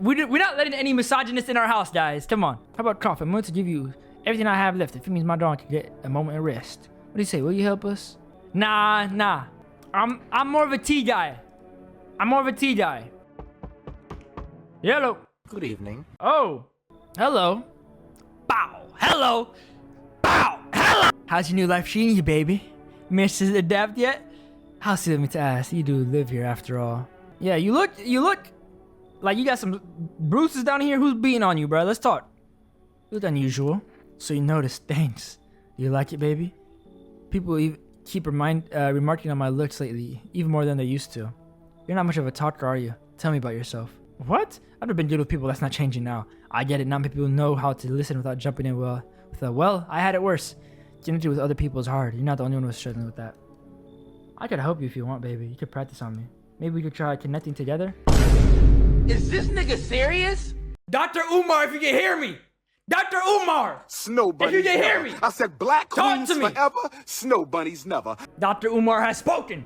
we're not letting any misogynists in our house, guys. Come on. How about coffee? I'm going to give you everything I have left. If it means my dog can get a moment of rest. What do you say? Will you help us? Nah. I'm more of a tea guy. Hello. Good evening. Oh. Hello. Bow. Hello. Bow. Hello. How's your new life treating you, baby? Mrs. Adapt yet? How silly of me to ask. You do live here after all. Yeah, you look like you got some bruises down here. Who's beating on you, bro? Let's talk. You look unusual. So you noticed. Thanks. Do you like it, baby? People keep remarking on my looks lately, even more than they used to. You're not much of a talker, are you? Tell me about yourself. What? I've never been good with people. That's not changing now. I get it. Not many people know how to listen without jumping in. Well, I had it worse. Getting with other people is hard. You're not the only one who's struggling with that. I could help you if you want, baby. You could practice on me. Maybe we could try connecting together. Is this nigga serious? Dr. Umar, if you can hear me! Dr. Umar! Snow bunnies if you can hear never. me! I said black Talk queens to me. forever, snow bunnies never. Dr. Umar has spoken.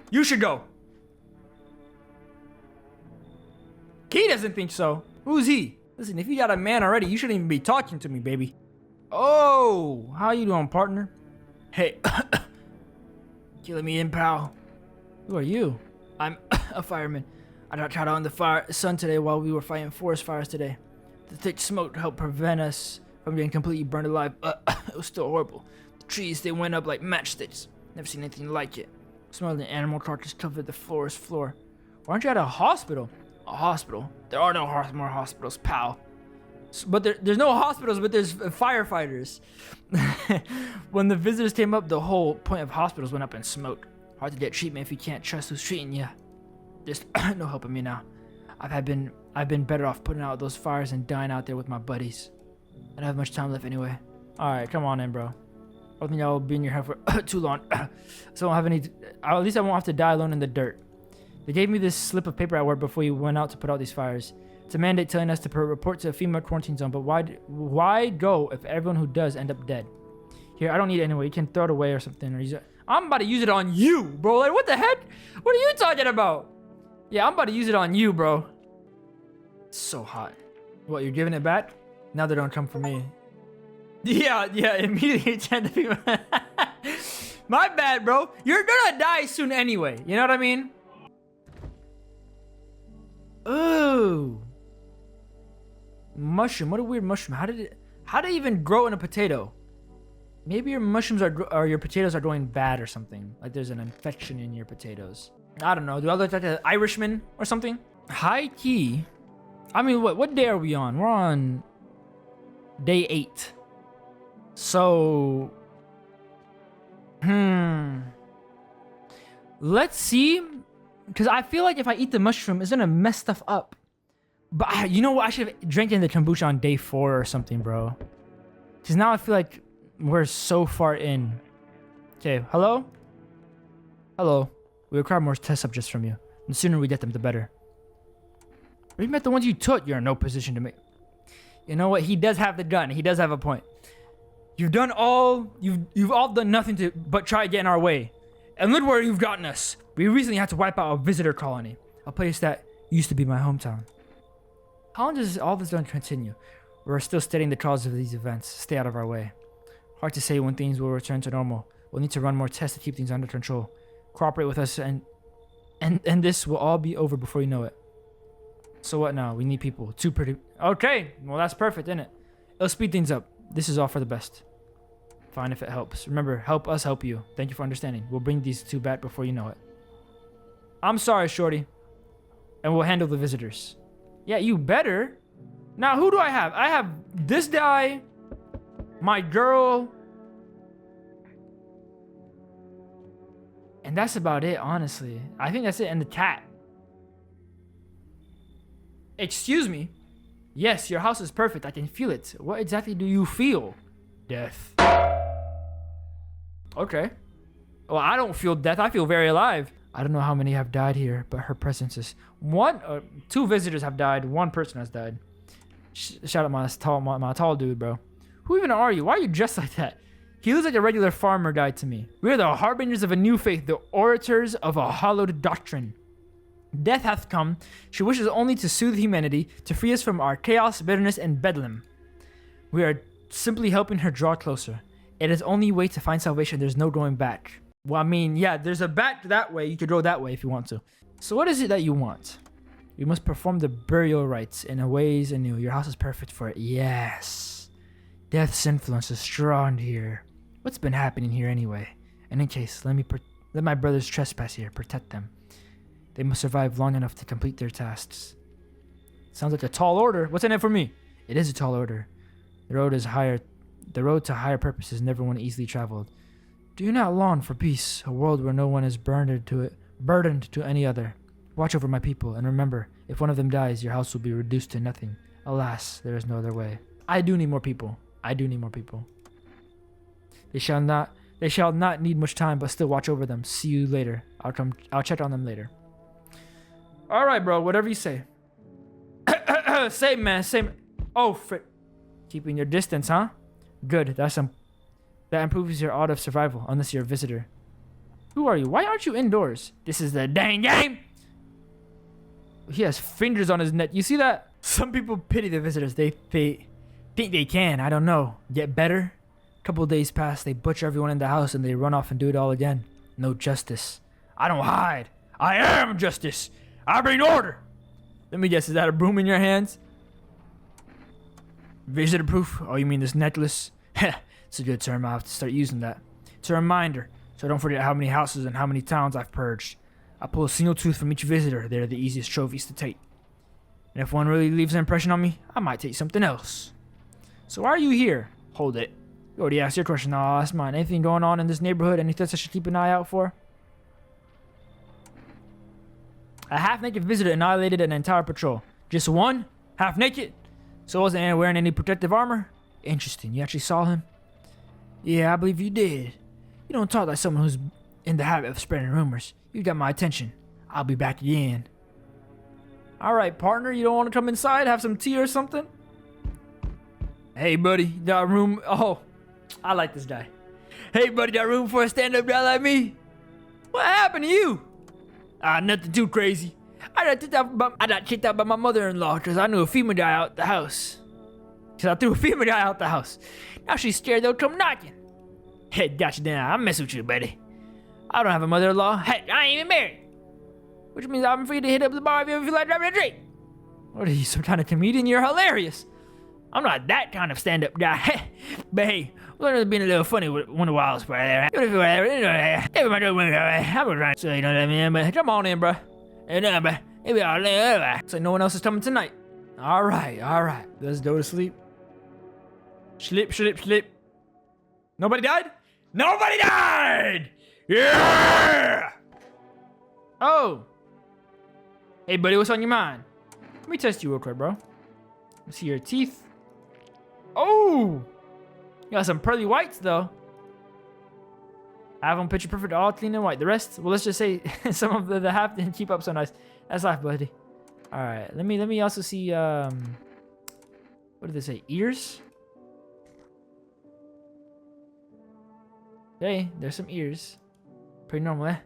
You should go. He doesn't think so. Who's he? Listen, if you got a man already, you shouldn't even be talking to me, baby. Oh, how you doing, partner? Hey, killing me in, pal. Who are you? I'm a fireman. I got out in the sun today while we were fighting forest fires today. The thick smoke helped prevent us from getting completely burned alive. It was still horrible. The trees, they went up like matchsticks. Never seen anything like it. Smelled the animal carcass covered the forest floor. Why aren't you at a hospital? A hospital? There are no more hospitals, pal. But there's no hospitals, but there's firefighters. When the visitors came up, the whole point of hospitals went up in smoke. Hard to get treatment if you can't trust who's treating you. There's no helping me now. I've been better off putting out those fires and dying out there with my buddies. I don't have much time left anyway. All right, come on in, bro. I don't think I'll be in your head for too long. So I don't have any. At least I won't have to die alone in the dirt. They gave me this slip of paper at work before you went out to put out these fires. It's a mandate telling us to report to a female quarantine zone, but why go if everyone who does end up dead? Here, I don't need it anyway. You can throw it away or something. Or use it. I'm about to use it on you, bro. Like, what the heck? What are you talking about? Yeah, I'm about to use it on you, bro. It's so hot. What, you're giving it back? Now they don't come for me. Yeah, immediately turn the people. My bad, bro. You're gonna die soon anyway. You know what I mean? Ooh. Mushroom. What a weird mushroom. How did it even grow in a potato? Maybe your mushrooms or your potatoes are going bad or something. Like there's an infection in your potatoes. I don't know. Do I look like an Irishman or something? High key. I mean, what day are we on? We're on day 8. So, let's see. Because I feel like if I eat the mushroom, it's gonna mess stuff up. But you know what? I should have drank in the kombucha on day 4 or something, bro. Because now I feel like we're so far in. Okay, hello? Hello. We require more test subjects from you. The sooner we get them, the better. We met the ones you took. You're in no position to make. You know what? He does have the gun. He does have a point. You've all done nothing but try to get in our way. And look where you've gotten us. We recently had to wipe out a visitor colony, a place that used to be my hometown. How long does all this going to continue? We're still studying the causes of these events. Stay out of our way. Hard to say when things will return to normal. We'll need to run more tests to keep things under control. Cooperate with us and this will all be over before you know it. So what now? We need people. Okay, well that's perfect, isn't it? It'll speed things up. This is all for the best. Fine if it helps. Remember, help us help you. Thank you for understanding. We'll bring these 2 back before you know it. I'm sorry, shorty. And we'll handle the visitors. Yeah, you better. Now, who do I have? I have this guy, my girl, and that's about it, honestly. I think that's it, and the cat. Excuse me? Yes, your house is perfect. I can feel it. What exactly do you feel? Death. Okay. Well, I don't feel death. I feel very alive. I don't know how many have died here, but her presence is... 2 visitors have died. 1 person has died. Shout out my tall dude, bro. Who even are you? Why are you dressed like that? He looks like a regular farmer guy to me. We are the harbingers of a new faith, the orators of a hallowed doctrine. Death hath come. She wishes only to soothe humanity, to free us from our chaos, bitterness, and bedlam. We are simply helping her draw closer. It is only way to find salvation. There's no going back. Well, I mean, yeah, there's a back that way. You could go that way if you want to. So what is it that you want? You must perform the burial rites in a ways anew. Your house is perfect for it. Yes. Death's influence is strong here. What's been happening here anyway? In any case, let my brothers trespass here. Protect them. They must survive long enough to complete their tasks. Sounds like a tall order. What's in it for me? It is a tall order. The road to higher purpose is never one easily traveled. Do you not long for peace, a world where no one is burdened to any other? Watch over my people, and remember, if one of them dies, your house will be reduced to nothing. Alas, there is no other way. I do need more people. They shall not need much time, but still watch over them. See you later. I'll check on them later. All right, bro. Whatever you say. Same, man. Same. Oh, frick. Keeping your distance, huh? Good. That improves your odds of survival, unless you're a visitor. Who are you? Why aren't you indoors? This is the dang game. He has fingers on his neck. You see that? Some people pity the visitors. They think they can. I don't know. Get better. A couple of days pass. They butcher everyone in the house and they run off and do it all again. No justice. I don't hide. I am justice. I bring order. Let me guess. Is that a broom in your hands? Visitor proof? Oh, you mean this necklace? It's a good term. I'll have to start using that. It's a reminder, so don't forget how many houses and how many towns I've purged. I pull a single tooth from each visitor. They're the easiest trophies to take. And if one really leaves an impression on me, I might take something else. So why are you here? Hold it. You already asked your question, now I'll ask mine. Anything going on in this neighborhood? Anything I should keep an eye out for? A half-naked visitor annihilated an entire patrol. Just one? Half-naked? So wasn't wearing any protective armor? Interesting. You actually saw him? Yeah, I believe you did. You don't talk like someone who's in the habit of spreading rumors. You got my attention. I'll be back again. Alright, partner. You don't want to come inside? Have some tea or something? Hey, buddy. Got room? Oh, I like this guy. Hey, buddy. Got room for a stand-up guy like me? What happened to you? Nothing too crazy. I got kicked out by my mother-in-law because I knew a female guy out the house. Because I threw a female guy out the house. Now she's scared they'll come knocking. Hey, got you down. I'm messing with you, buddy. I don't have a mother-in-law. Heck, I ain't even married. Which means I'm free to hit up the bar if you ever feel like driving a drink. What are you, some kind of comedian? You're hilarious. I'm not that kind of stand-up guy. But hey, we're being a little funny with one of the wilds right there. Everybody I'm trying to say, you know what I mean? But come on in, bro. Maybe I'll so no one else is coming tonight. All right. Let's go to sleep. Sleep. Nobody died? Nobody died! Yeah! Oh. Hey, buddy, what's on your mind? Let me test you real quick, bro. Let's see your teeth. Oh! You got some pearly whites, though. I have them picture perfect, all clean and white. The rest, well, let's just say some of the half didn't keep up so nice. That's life, buddy. All right, let me also see, what did they say? Ears? Hey, there's some ears. Pretty normal, eh?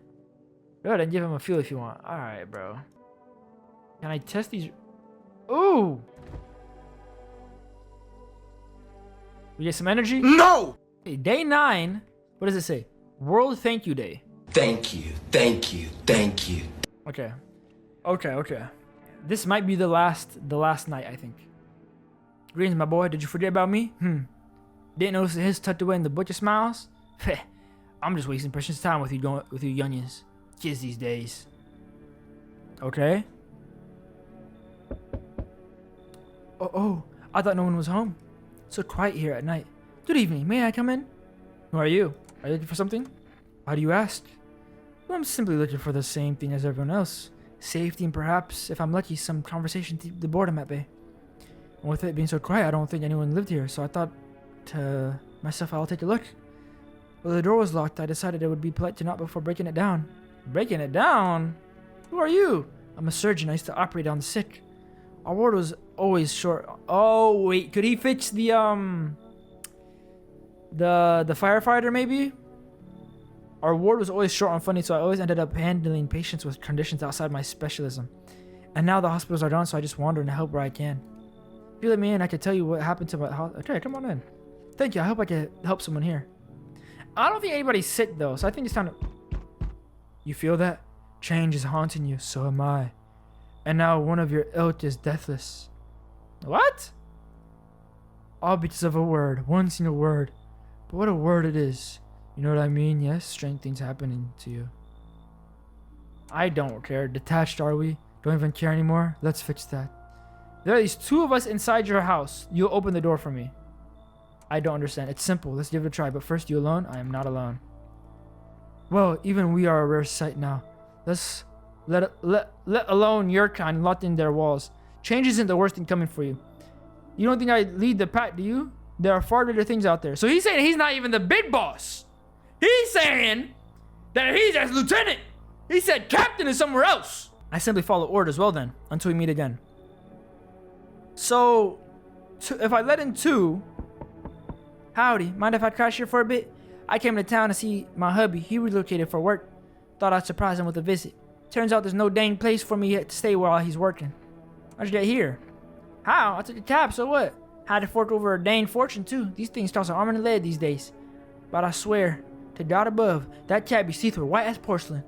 Go ahead and give him a feel if you want. All right, bro. Can I test these? Ooh! We get some energy? No! Hey, day 9. What does it say? World Thank You Day. Thank you. Okay. This might be the last night, I think. Greetings, my boy. Did you forget about me? Didn't notice his tucked away in the butcher smiles? I'm just wasting precious time with you youngins. Kids these days. Okay. Oh, I thought no one was home. So quiet here at night. Good evening. May I come in? Who are you? Are you looking for something? Why do you ask? Well, I'm simply looking for the same thing as everyone else. Safety and perhaps, if I'm lucky, some conversation to keep the boredom at bay. And with it being so quiet, I don't think anyone lived here, so I thought to myself I'll take a look. Well, the door was locked. I decided it would be polite to knock before breaking it down. Breaking it down? Who are you? I'm a surgeon. I used to operate on the sick. Our ward was always short. Oh, wait. Could he fix the firefighter, maybe? Our ward was always short on funding, so I always ended up handling patients with conditions outside my specialism. And now the hospitals are done, so I just wander and help where I can. If you let me in, I can tell you what happened to my okay, come on in. Thank you. I hope I can help someone here. I don't think anybody's sick though, so I think it's time to... You feel that? Change is haunting you, so am I. And now one of your ilk is deathless. What? All because of a word, one single word. But what a word it is. You know what I mean? Yes, strange things happening to you. I don't care. Detached are we? Don't even care anymore? Let's fix that. There are these two of us inside your house. You'll open the door for me. I don't understand. It's simple. Let's give it a try. But first, you alone? I am not alone. Well, even we are a rare sight now. Let's let alone your kind locked in their walls. Change isn't the worst thing coming for you. You don't think I lead the pack, do you? There are far greater things out there. So he's saying he's not even the big boss. He's saying that he's just lieutenant. He said captain is somewhere else. I simply follow orders. Well then, until we meet again. So, if I let in two... Howdy, mind if I crash here for a bit? I came to town to see my hubby. He relocated for work. Thought I'd surprise him with a visit. Turns out there's no dang place for me to stay while he's working. How'd you get here? How? I took a cab, so what? Had to fork over a dang fortune too. These things cost an arm and a leg these days. But I swear, to God above, that cab be see-through, white as porcelain.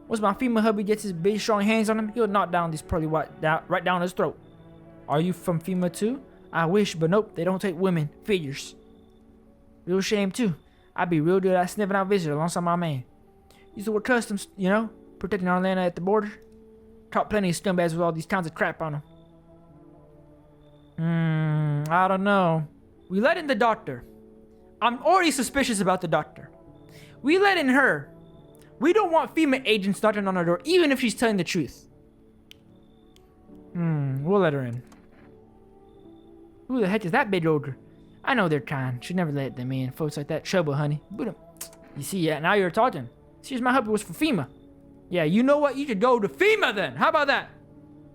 Once my female hubby gets his big strong hands on him, he'll knock down these pearly white right down his throat. Are you from FEMA too? I wish, but nope, they don't take women. Figures. Real shame too. I'd be real good at sniffing out visitors alongside my man. Used to work customs, you know, protecting our land at the border. Caught plenty of scumbags with all these kinds of crap on them. I don't know. We let in the doctor. I'm already suspicious about the doctor. We let in her. We don't want female agents knocking on our door, even if she's telling the truth. We'll let her in. Who the heck is that big ogre? I know they're kind. Should never let them in. Folks like that trouble, honey. But, you see, yeah, now you're talking. Excuse my hubby was for FEMA. Yeah, you know what? You could go to FEMA then. How about that?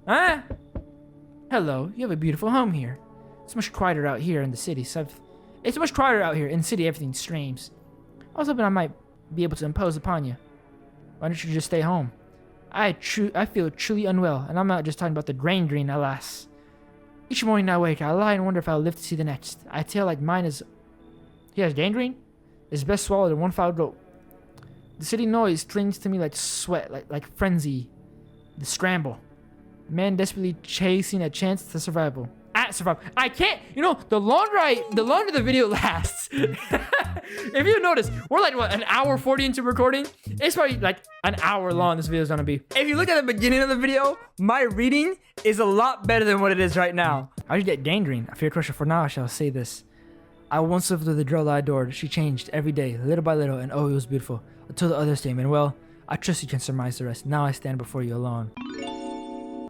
Huh? Hello, you have a beautiful home here. It's much quieter out here in the city. It's much quieter out here in the city. Everything's strange. I was hoping I might be able to impose upon you. Why don't you just stay home? I feel truly unwell, and I'm not just talking about the gangrene, alas. Each morning I wake, I lie and wonder if I'll live to see the next. I tell like mine is... He has gangrene? It's best swallowed in one foul gulp. The city noise clings to me like sweat, like frenzy. The scramble. Man desperately chasing a chance to survival. I can't, you know, the longer the video lasts, if you notice, we're like, what, an hour 40 into recording? It's probably like an hour long this video is gonna be. If you look at the beginning of the video, my reading is a lot better than what it is right now. How'd you get gangrene? I fear crusher. For now, I shall say this. I once lived with a girl I adored. She changed every day, little by little, and oh, it was beautiful. Until the others came, and well, I trust you can surmise the rest. Now I stand before you alone.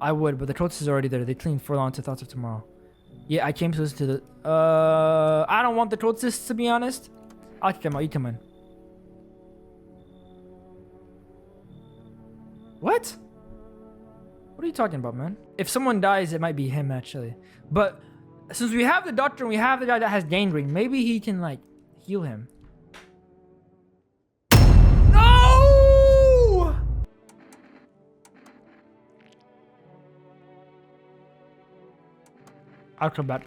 I would, but the tortoise is already there. They cling for long to thoughts of tomorrow. Yeah, I came to listen to the... I don't want the tortoise, to be honest. I'll kick him out. You come in. What? What are you talking about, man? If someone dies, it might be him, actually. But since we have the doctor and we have the guy that has gangrene, maybe he can, like, heal him. No! I'll come back.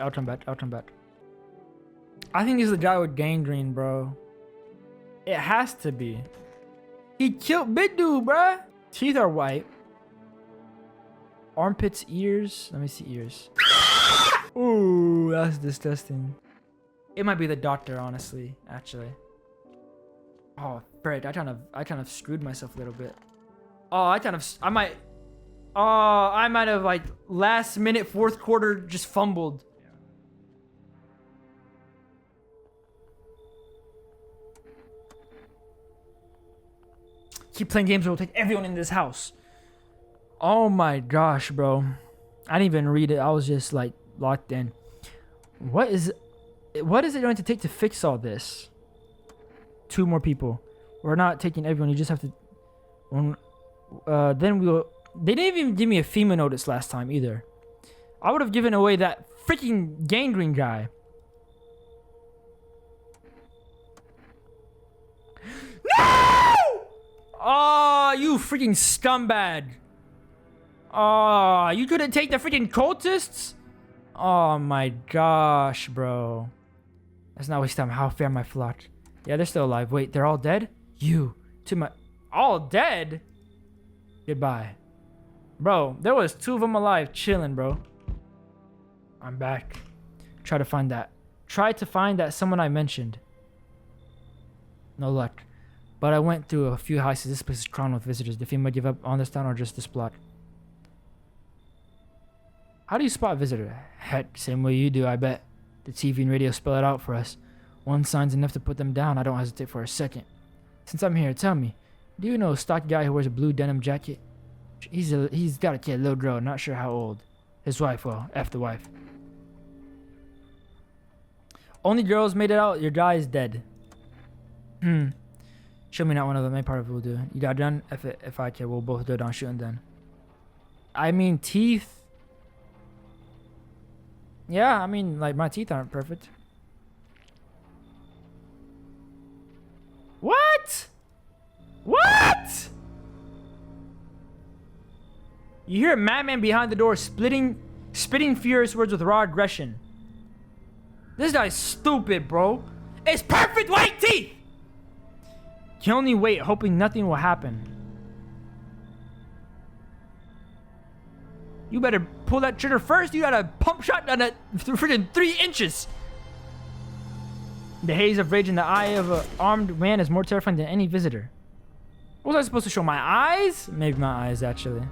I think he's the guy with gangrene, bro. It has to be. He killed big dude, bruh. Teeth are white. Armpits, ears. Let me see ears. Ooh, that's disgusting. It might be the doctor, honestly, actually. Oh, frick. I kind of screwed myself a little bit. Oh, I might have, like, last minute, fourth quarter, just fumbled. Keep playing games or we'll take everyone in this house. Oh my gosh, bro. I didn't even read it. I was just, like, locked in. What is it going to take to fix all this? 2 more people. We're not taking everyone. You just have to... then we'll... They didn't even give me a FEMA notice last time either. I would have given away that freaking gangrene guy. No! Oh, you freaking scumbag. Oh, you couldn't take the freaking cultists? Oh my gosh, bro. Let's not waste time. How fair my flock. Yeah, they're still alive. Wait, they're all dead? You. To my... All dead? Goodbye. Bro, there was 2 of them alive chilling, bro. I'm back. Try to find that someone I mentioned. No luck. But I went through a few heists. This place is crawling with visitors. The female give up on this town or just this plot? How do you spot a visitor? Heck, same way you do, I bet. The TV and radio spell it out for us. One sign's enough to put them down. I don't hesitate for a second. Since I'm here, tell me, do you know a stocky guy who wears a blue denim jacket? He's got a kid, little girl, not sure how old. His wife, well, F the wife. Only girls made it out. Your guy is dead. Show me not one of them. Any part of it will do. You got done? If I can, we'll both go down shooting then. I mean, teeth. Yeah, I mean, like, my teeth aren't perfect. What? What? You hear a madman behind the door spitting furious words with raw aggression. This guy's stupid, bro. It's perfect white teeth! You only wait, hoping nothing will happen. You better pull that trigger first. You got a pump shotgun at freaking 3 inches. The haze of rage in the eye of an armed man is more terrifying than any visitor. What was I supposed to show? My eyes? Maybe my eyes, actually.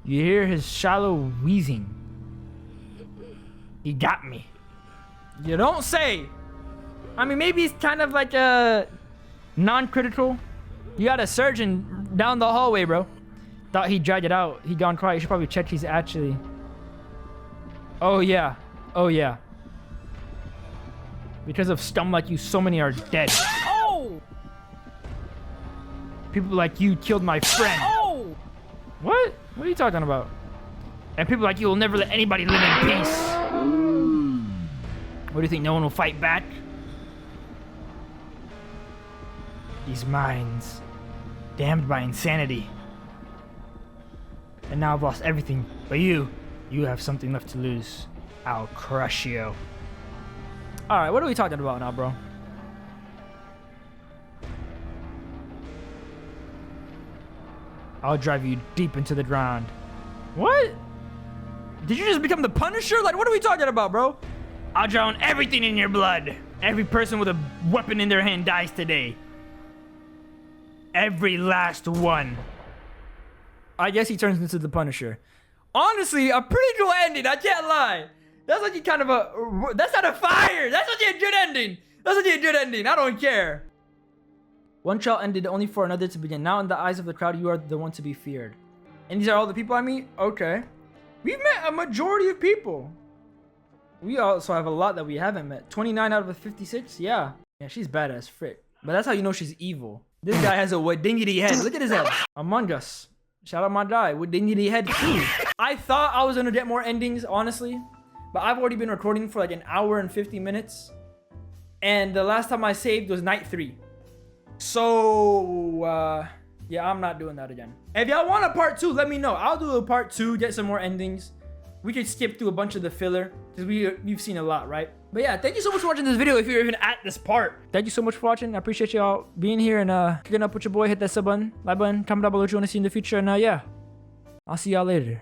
You hear his shallow wheezing. He got me. You don't say. I mean, maybe he's kind of like a non-critical. You got a surgeon down the hallway, bro. Thought he dragged it out. He gone quiet. You should probably check he's actually... Oh, yeah. Oh, yeah. Because of scum like you, so many are dead. Oh! People like you killed my friend. Oh! What? What are you talking about? And people like you will never let anybody live in peace. What do you think? No one will fight back? These minds, damned by insanity. And now I've lost everything. But you have something left to lose. I'll crush you. Alright, what are we talking about now, bro? I'll drive you deep into the ground. What? Did you just become the Punisher? Like, what are we talking about, bro? I'll drown everything in your blood. Every person with a weapon in their hand dies today. Every last one. I guess he turns into the Punisher. Honestly, a pretty cool ending. I can't lie. That's like kind of a... That's not a fire. That's such a good ending. That's such a good ending. I don't care. One child ended only for another to begin. Now in the eyes of the crowd, you are the one to be feared. And these are all the people I meet? Okay. We've met a majority of people. We also have a lot that we haven't met. 29 out of the 56? Yeah. Yeah, she's badass, frick. But that's how you know she's evil. This guy has a Wadingity head. Look at his head. Among Us. Shout out my guy. Wadingity head too. I thought I was gonna get more endings, honestly. But I've already been recording for like an hour and 50 minutes. And the last time I saved was night 3. So, yeah, I'm not doing that again. If y'all want a part 2, let me know. I'll do a part 2, get some more endings. We could skip through a bunch of the filler because we've seen a lot, right? But yeah, thank you so much for watching this video if you're even at this part. Thank you so much for watching. I appreciate y'all being here and kicking up with your boy. Hit that sub button, like button, comment down below what you want to see in the future. And yeah, I'll see y'all later.